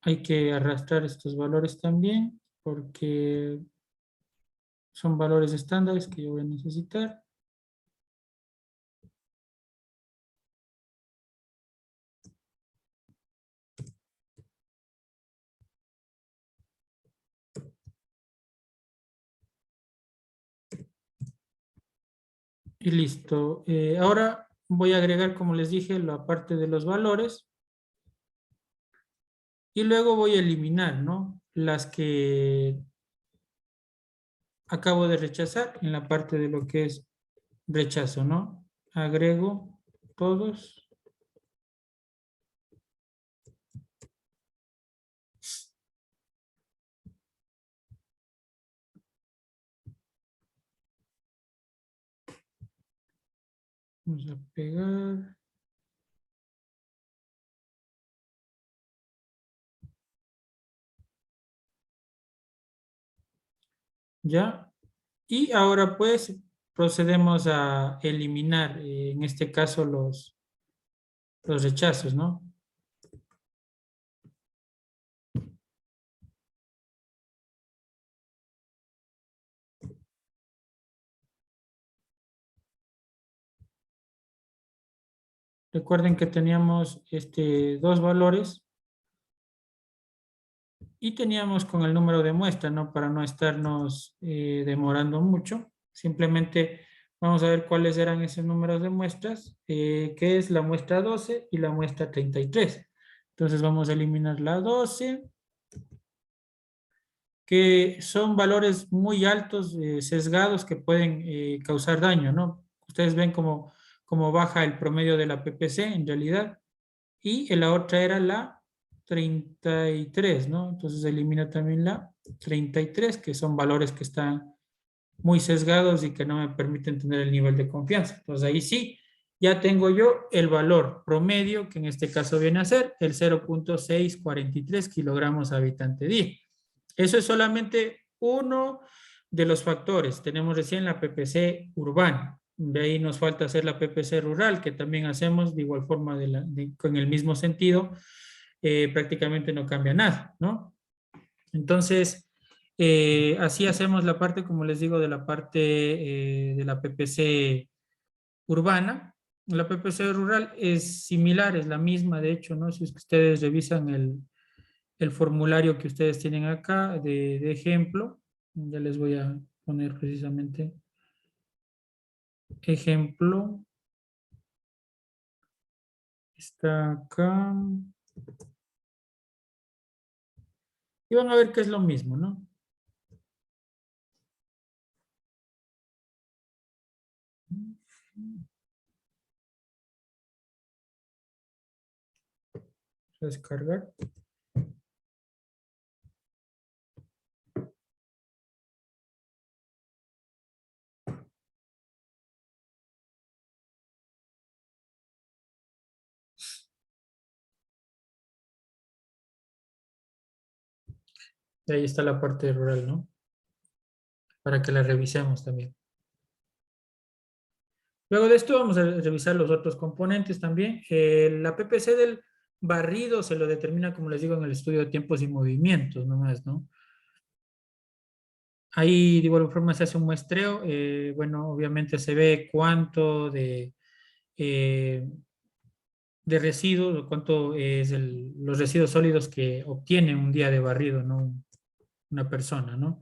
Hay que arrastrar estos valores también porque son valores estándares que yo voy a necesitar. Y listo. Ahora voy a agregar, como les dije, la parte de los valores. Y luego voy a eliminar, ¿no? Las que acabo de rechazar en la parte de lo que es rechazo, ¿no? Agrego todos. Vamos a pegar. Ya. Y ahora pues procedemos a eliminar, en este caso, los rechazos, ¿no? Recuerden que teníamos dos valores y teníamos con el número de muestra, ¿no? Para no estarnos demorando mucho. Simplemente vamos a ver cuáles eran esos números de muestras, que es la muestra 12 y la muestra 33. Entonces vamos a eliminar la 12, que son valores muy altos, sesgados, que pueden causar daño, ¿no? Ustedes ven cómo baja el promedio de la PPC en realidad. Y la otra era la 33, ¿no? Entonces elimina también la 33, que son valores que están muy sesgados y que no me permiten tener el nivel de confianza. Entonces ahí sí, ya tengo yo el valor promedio, que en este caso viene a ser el 0.643 kilogramos habitante día. Eso es solamente uno de los factores. Tenemos recién la PPC urbana. De ahí nos falta hacer la PPC rural, que también hacemos de igual forma, con el mismo sentido. Prácticamente no cambia nada, ¿no? Entonces, así hacemos la parte, como les digo, de la parte de la PPC urbana. La PPC rural es similar, es la misma, de hecho, ¿no? Si ustedes revisan el formulario que ustedes tienen acá de ejemplo, ya les voy a poner precisamente ejemplo, está acá, y van a ver que es lo mismo, ¿no? Descargar. Y ahí está la parte rural, ¿no? Para que la revisemos también. Luego de esto vamos a revisar los otros componentes también. La PPC del barrido se lo determina, como les digo, en el estudio de tiempos y movimientos nomás, ¿no? Ahí de igual forma se hace un muestreo, bueno, obviamente se ve cuánto eh, de residuos, o cuánto es los residuos sólidos que obtiene un día de barrido, ¿no? Una persona, ¿no?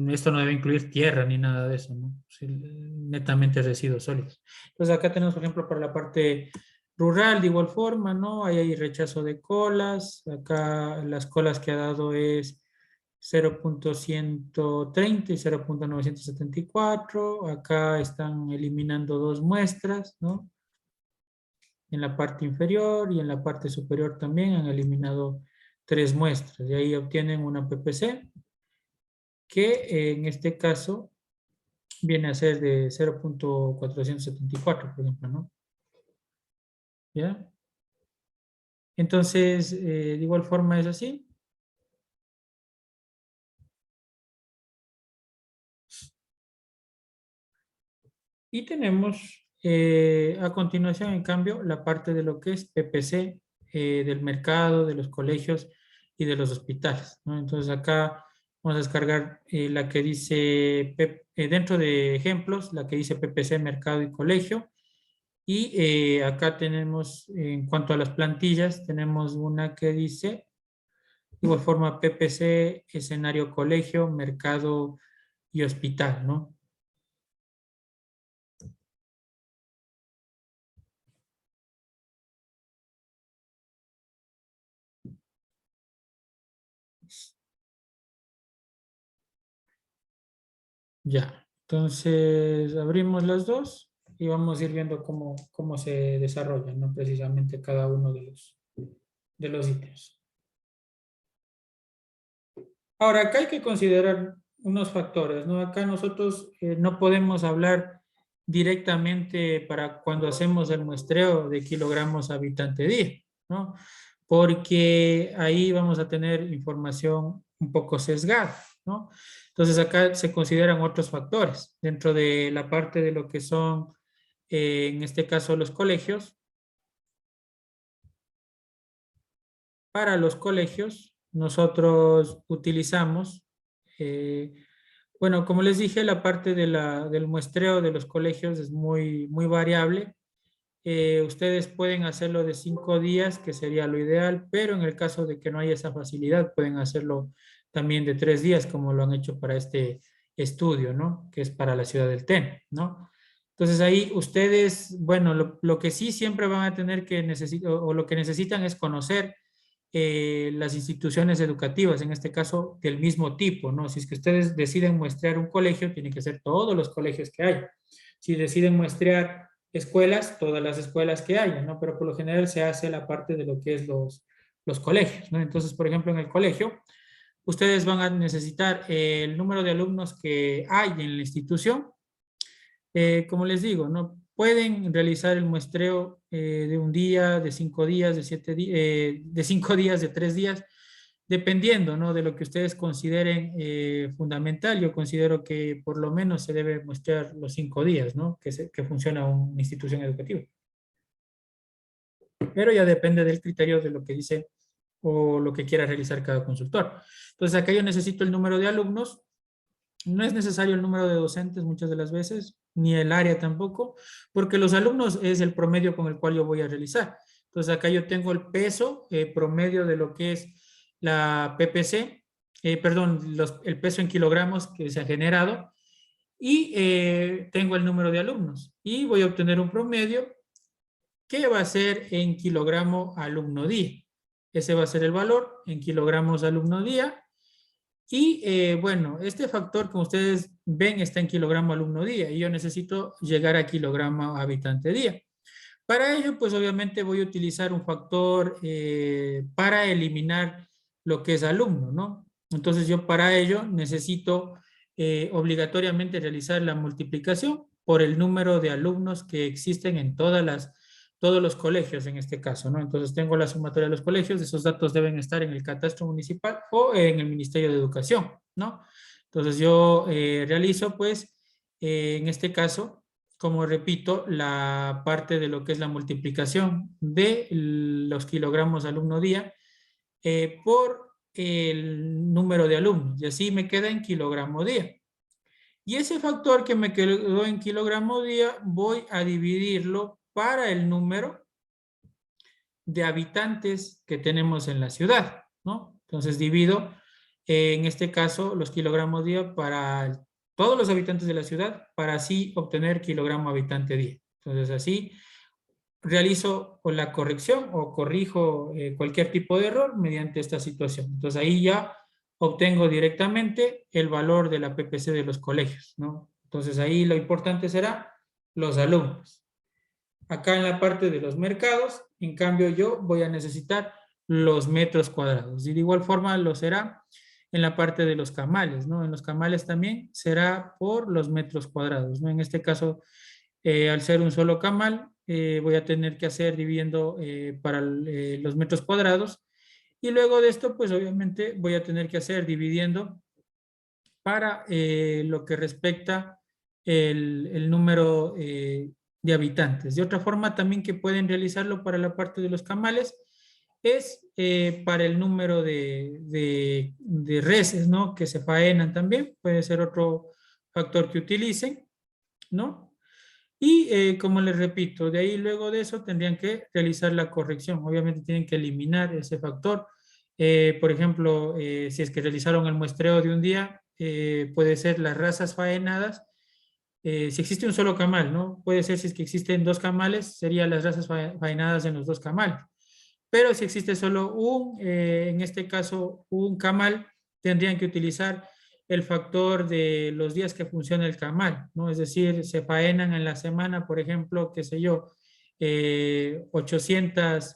Esto no debe incluir tierra ni nada de eso, ¿no? Sí, netamente residuos sólidos. Entonces acá tenemos, por ejemplo, para la parte rural, de igual forma, ¿no? Ahí hay rechazo de colas. Acá las colas que ha dado es 0.130 y 0.974. Acá están eliminando dos muestras, ¿no? En la parte inferior y en la parte superior también han eliminado tres muestras. Y ahí obtienen una PPC que en este caso viene a ser de 0.474, por ejemplo, ¿no? ¿Ya? Entonces, de igual forma es así. Y tenemos a continuación, en cambio, la parte de lo que es PPC del mercado, de los colegios y de los hospitales, ¿no? Entonces acá vamos a descargar la que dice, dentro de ejemplos, la que dice PPC, mercado y colegio. Y acá tenemos, en cuanto a las plantillas, tenemos una que dice, de igual forma, PPC, escenario colegio, mercado y hospital, ¿no? Ya, entonces abrimos las dos y vamos a ir viendo cómo se desarrollan, ¿no? Precisamente cada uno de los ítems. Ahora, acá hay que considerar unos factores, ¿no? Acá nosotros no podemos hablar directamente para cuando hacemos el muestreo de kilogramos habitante día, ¿no? Porque ahí vamos a tener información un poco sesgada, ¿no? Entonces acá se consideran otros factores dentro de la parte de lo que son, en este caso, los colegios. Para los colegios, nosotros utilizamos, eh, bueno, como les dije, la parte del muestreo de los colegios es muy variable. Ustedes pueden hacerlo de 5 días, que sería lo ideal, pero en el caso de que no haya esa facilidad, pueden hacerlo también de 3 días, como lo han hecho para este estudio, ¿no? Que es para la ciudad del TEN, ¿no? Entonces ahí ustedes, bueno, lo que sí siempre van a tener que necesitar, o lo que necesitan es conocer las instituciones educativas, en este caso del mismo tipo, ¿no? Si es que ustedes deciden muestrear un colegio, tienen que ser todos los colegios que hay. Si deciden muestrear escuelas, todas las escuelas que haya, ¿no? Pero por lo general se hace la parte de lo que es los colegios, ¿no? Entonces, por ejemplo, en el colegio, ustedes van a necesitar el número de alumnos que hay en la institución. Como les digo, ¿no? Pueden realizar el muestreo de un día, de 5 días, de 5 días, de 3 días, dependiendo, ¿no? De lo que ustedes consideren fundamental. Yo considero que por lo menos se debe muestrear los 5 días, ¿no? Que funciona una institución educativa. Pero ya depende del criterio de lo que dice o lo que quiera realizar cada consultor. Entonces, acá yo necesito el número de alumnos. No es necesario el número de docentes muchas de las veces, ni el área tampoco, porque los alumnos es el promedio con el cual yo voy a realizar. Entonces acá yo tengo el peso promedio de lo que es la PPC, perdón, el peso en kilogramos que se ha generado, y tengo el número de alumnos. Y voy a obtener un promedio que va a ser en kilogramo alumno día. Ese va a ser el valor en kilogramos alumno día. Y bueno, este factor, como ustedes ven, está en kilogramo alumno día y yo necesito llegar a kilogramo habitante día. Para ello, pues obviamente voy a utilizar un factor para eliminar lo que es alumno, ¿no? Entonces yo para ello necesito obligatoriamente realizar la multiplicación por el número de alumnos que existen en todos los colegios en este caso, ¿no? Entonces tengo la sumatoria de los colegios, esos datos deben estar en el catastro municipal o en el Ministerio de Educación, ¿no? Entonces yo realizo, pues, en este caso, como repito, la parte de lo que es la multiplicación de los kilogramos alumno día por el número de alumnos, y así me queda en kilogramo día. Y ese factor que me quedó en kilogramo día, voy a dividirlo para el número de habitantes que tenemos en la ciudad, ¿no? Entonces divido, en este caso, los kilogramos día para todos los habitantes de la ciudad, para así obtener kilogramo habitante día. Entonces así realizo o la corrección o corrijo cualquier tipo de error mediante esta situación. Entonces ahí ya obtengo directamente el valor de la PPC de los colegios, ¿no? Entonces ahí lo importante será los alumnos. Acá en la parte de los mercados, en cambio yo voy a necesitar los metros cuadrados. Y de igual forma lo será en la parte de los camales, ¿no? En los camales también será por los metros cuadrados, ¿no? En este caso, al ser un solo camal, voy a tener que hacer dividiendo para los metros cuadrados. Y luego de esto, pues obviamente voy a tener que hacer dividiendo para lo que respecta el número de habitantes. De otra forma también que pueden realizarlo para la parte de los camales es para el número de reses, ¿no? Que se faenan también, puede ser otro factor que utilicen, ¿no? Y como les repito, de ahí luego de eso tendrían que realizar la corrección. Obviamente tienen que eliminar ese factor. Por ejemplo, si es que realizaron el muestreo de un día, puede ser las razas faenadas. Si existe un solo camal, ¿no? Puede ser si es que existen dos camales, serían las razas faenadas en los dos camales. Pero si existe solo en este caso, un camal, tendrían que utilizar el factor de los días que funciona el camal, ¿no? Es decir, se faenan en la semana, por ejemplo, qué sé yo, 800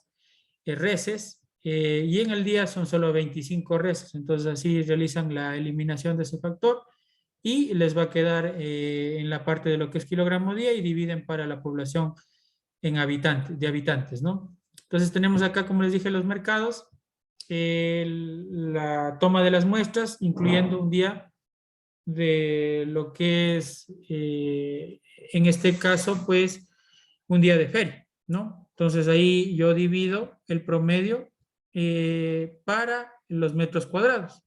reses, y en el día son solo 25 reses. Entonces así realizan la eliminación de ese factor y les va a quedar en la parte de lo que es kilogramo día y dividen para la población en habitantes, de habitantes, ¿no? Entonces tenemos acá, como les dije, los mercados, la toma de las muestras, incluyendo un día de lo que es, en este caso, pues, un día de feria, ¿no? Entonces ahí yo divido el promedio para los metros cuadrados.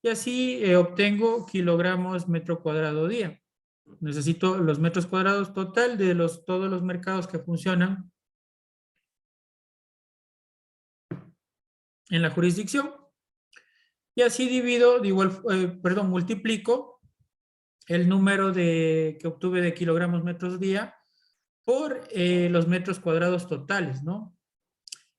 Y así obtengo kilogramos metro cuadrado día. Necesito los metros cuadrados total de todos los mercados que funcionan en la jurisdicción. Y así divido, multiplico el número que obtuve de kilogramos metros día por los metros cuadrados totales, ¿no?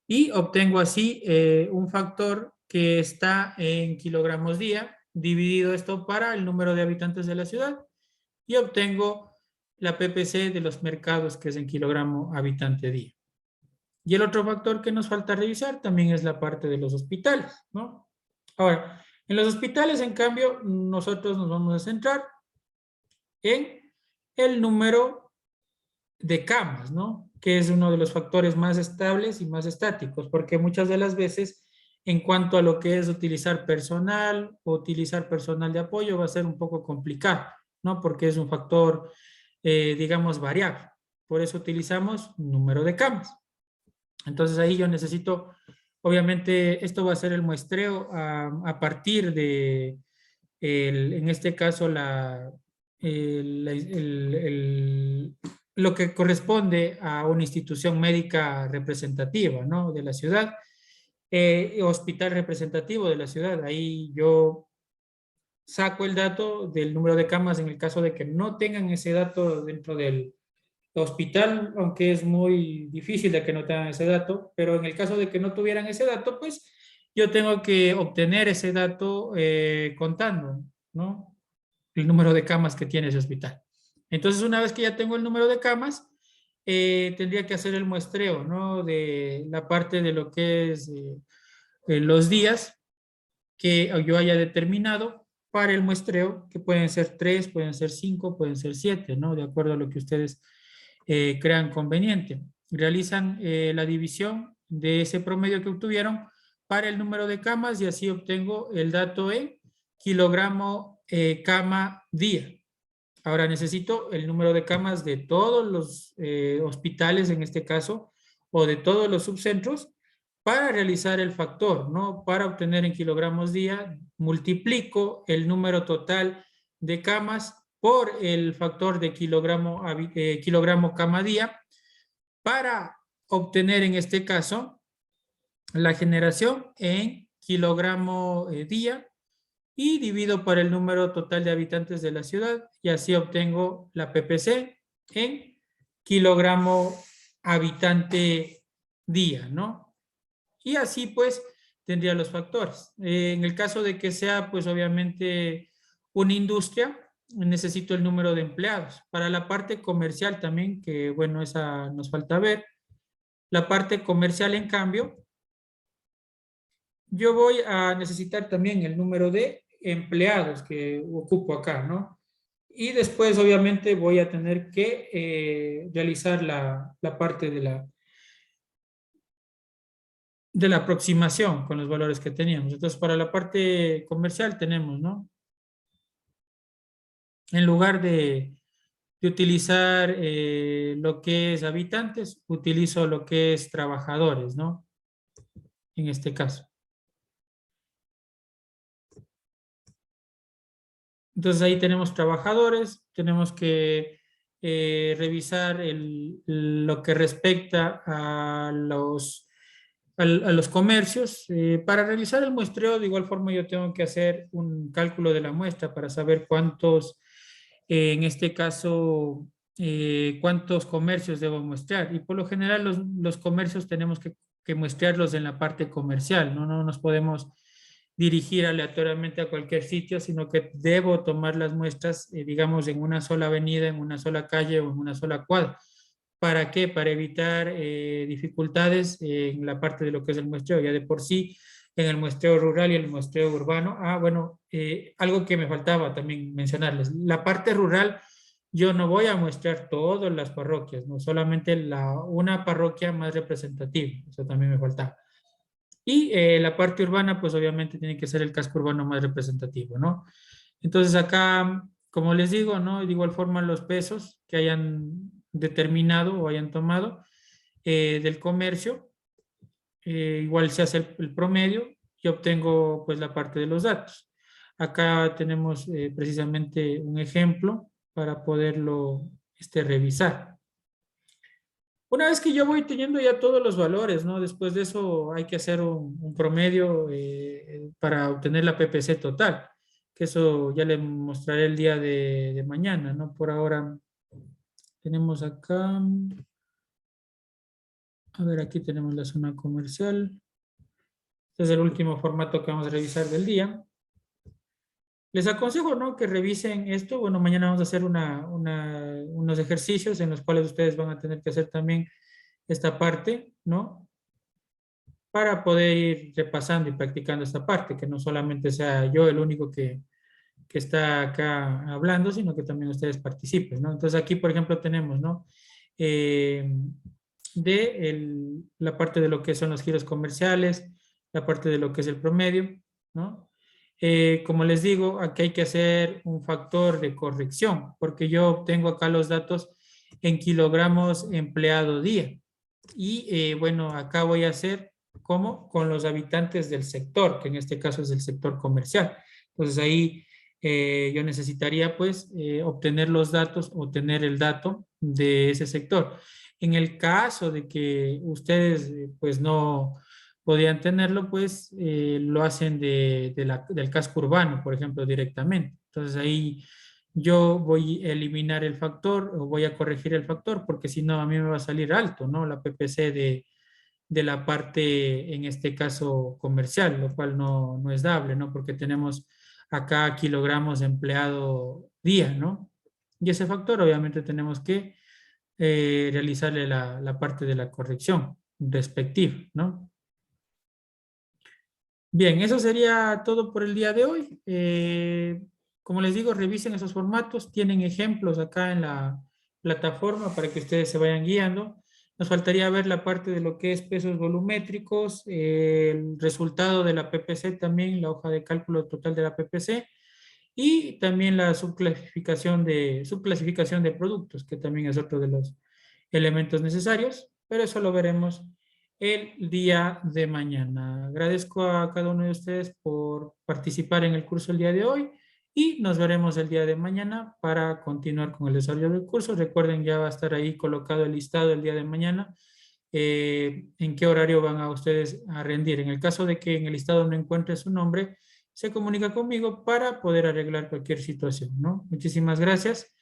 Y obtengo así un factor que está en kilogramos día, dividido esto para el número de habitantes de la ciudad, y obtengo la PPC de los mercados, que es en kilogramo habitante día. Y el otro factor que nos falta revisar también es la parte de los hospitales, ¿no? Ahora, en los hospitales, en cambio, nosotros nos vamos a centrar en el número de camas, ¿no? Que es uno de los factores más estables y más estáticos, porque muchas de las veces, en cuanto a lo que es utilizar personal o utilizar personal de apoyo, va a ser un poco complicado, ¿no? Porque es un factor, digamos, variable. Por eso utilizamos número de camas. Entonces ahí yo necesito, obviamente, esto va a ser el muestreo a partir de, en este caso, lo que corresponde a una institución médica representativa, ¿no? De la ciudad, hospital representativo de la ciudad. Ahí yo saco el dato del número de camas en el caso de que no tengan ese dato dentro del hospital, aunque es muy difícil de que no tengan ese dato, pero en el caso de que no tuvieran ese dato, pues yo tengo que obtener ese dato contando, ¿no? El número de camas que tiene ese hospital. Entonces, una vez que ya tengo el número de camas, tendría que hacer el muestreo, ¿no? De la parte de lo que es los días que yo haya determinado para el muestreo, que pueden ser 3, pueden ser 5, pueden ser 7, ¿no? De acuerdo a lo que ustedes crean conveniente. Realizan la división de ese promedio que obtuvieron para el número de camas y así obtengo el dato en kilogramo cama día. Ahora necesito el número de camas de todos los hospitales, en este caso, o de todos los subcentros, para realizar el factor, ¿no? Para obtener en kilogramos día, multiplico el número total de camas por el factor de kilogramo cama día, para obtener en este caso la generación en kilogramo día, y divido por el número total de habitantes de la ciudad, y así obtengo la PPC en kilogramo habitante día, ¿no? Y así pues tendría los factores. En el caso de que sea pues obviamente una industria, necesito el número de empleados. Para la parte comercial también, que bueno, esa nos falta ver. La parte comercial, en cambio, yo voy a necesitar también el número de empleados que ocupo acá, ¿no? Y después, obviamente, voy a tener que realizar la parte de la aproximación con los valores que teníamos. Entonces, para la parte comercial tenemos, ¿no? En lugar de utilizar lo que es habitantes, utilizo lo que es trabajadores, ¿no? En este caso. Entonces ahí tenemos trabajadores, tenemos que revisar lo que respecta a los comercios. Para realizar el muestreo, de igual forma yo tengo que hacer un cálculo de la muestra para saber cuántos, en este caso, cuántos comercios debo muestrear. Y por lo general los comercios tenemos que muestrearlos en la parte comercial, ¿no? No nos podemos dirigir aleatoriamente a cualquier sitio, sino que debo tomar las muestras, digamos, en una sola avenida, en una sola calle o en una sola cuadra. ¿Para qué? Para evitar dificultades en la parte de lo que es el muestreo. Ya de por sí, en el muestreo rural y el muestreo urbano. Bueno, algo que me faltaba también mencionarles. La parte rural, yo no voy a muestrear todas las parroquias, no solamente una parroquia más representativa. Eso también me faltaba. Y la parte urbana, pues obviamente tiene que ser el casco urbano más representativo, ¿no? Entonces acá, como les digo, ¿no? De igual forma los pesos que hayan determinado o hayan tomado del comercio, igual se hace el promedio y obtengo pues la parte de los datos. Acá tenemos precisamente un ejemplo para poderlo revisar. Una vez que yo voy teniendo ya todos los valores, ¿no? Después de eso hay que hacer un promedio para obtener la PPC total, que eso ya le mostraré el día de mañana, ¿no? Por ahora tenemos acá, a ver, aquí tenemos la zona comercial. Este es el último formato que vamos a revisar del día. Les aconsejo, ¿no? Que revisen esto. Bueno, mañana vamos a hacer unos ejercicios en los cuales ustedes van a tener que hacer también esta parte, ¿no? Para poder ir repasando y practicando esta parte, que no solamente sea yo el único que está acá hablando, sino que también ustedes participen, ¿no? Entonces aquí, por ejemplo, tenemos, ¿no? La parte de lo que son los giros comerciales, la parte de lo que es el promedio, ¿no? Como les digo, aquí hay que hacer un factor de corrección, porque yo tengo acá los datos en kilogramos empleado día. Y bueno, acá voy a hacer como con los habitantes del sector, que en este caso es el sector comercial. Entonces ahí yo necesitaría pues obtener los datos, obtener el dato de ese sector. En el caso de que ustedes pues no podían tenerlo, pues lo hacen del casco urbano, por ejemplo, directamente. Entonces ahí yo voy a eliminar el factor o voy a corregir el factor, porque si no a mí me va a salir alto, ¿no? La PPC de la parte, en este caso, comercial, lo cual no es dable, ¿no? Porque tenemos acá kilogramos empleado día, ¿no? Y ese factor obviamente tenemos que realizarle la parte de la corrección respectiva, ¿no? Bien, eso sería todo por el día de hoy. Como les digo, revisen esos formatos. Tienen ejemplos acá en la plataforma para que ustedes se vayan guiando. Nos faltaría ver la parte de lo que es pesos volumétricos, el resultado de la PPC también, la hoja de cálculo total de la PPC. y también la subclasificación de productos, que también es otro de los elementos necesarios, pero eso lo veremos el día de mañana. Agradezco a cada uno de ustedes por participar en el curso el día de hoy y nos veremos el día de mañana para continuar con el desarrollo del curso. Recuerden, ya va a estar ahí colocado el listado el día de mañana. En qué horario van a ustedes a rendir. En el caso de que en el listado no encuentre su nombre, se comunica conmigo para poder arreglar cualquier situación, ¿no? Muchísimas gracias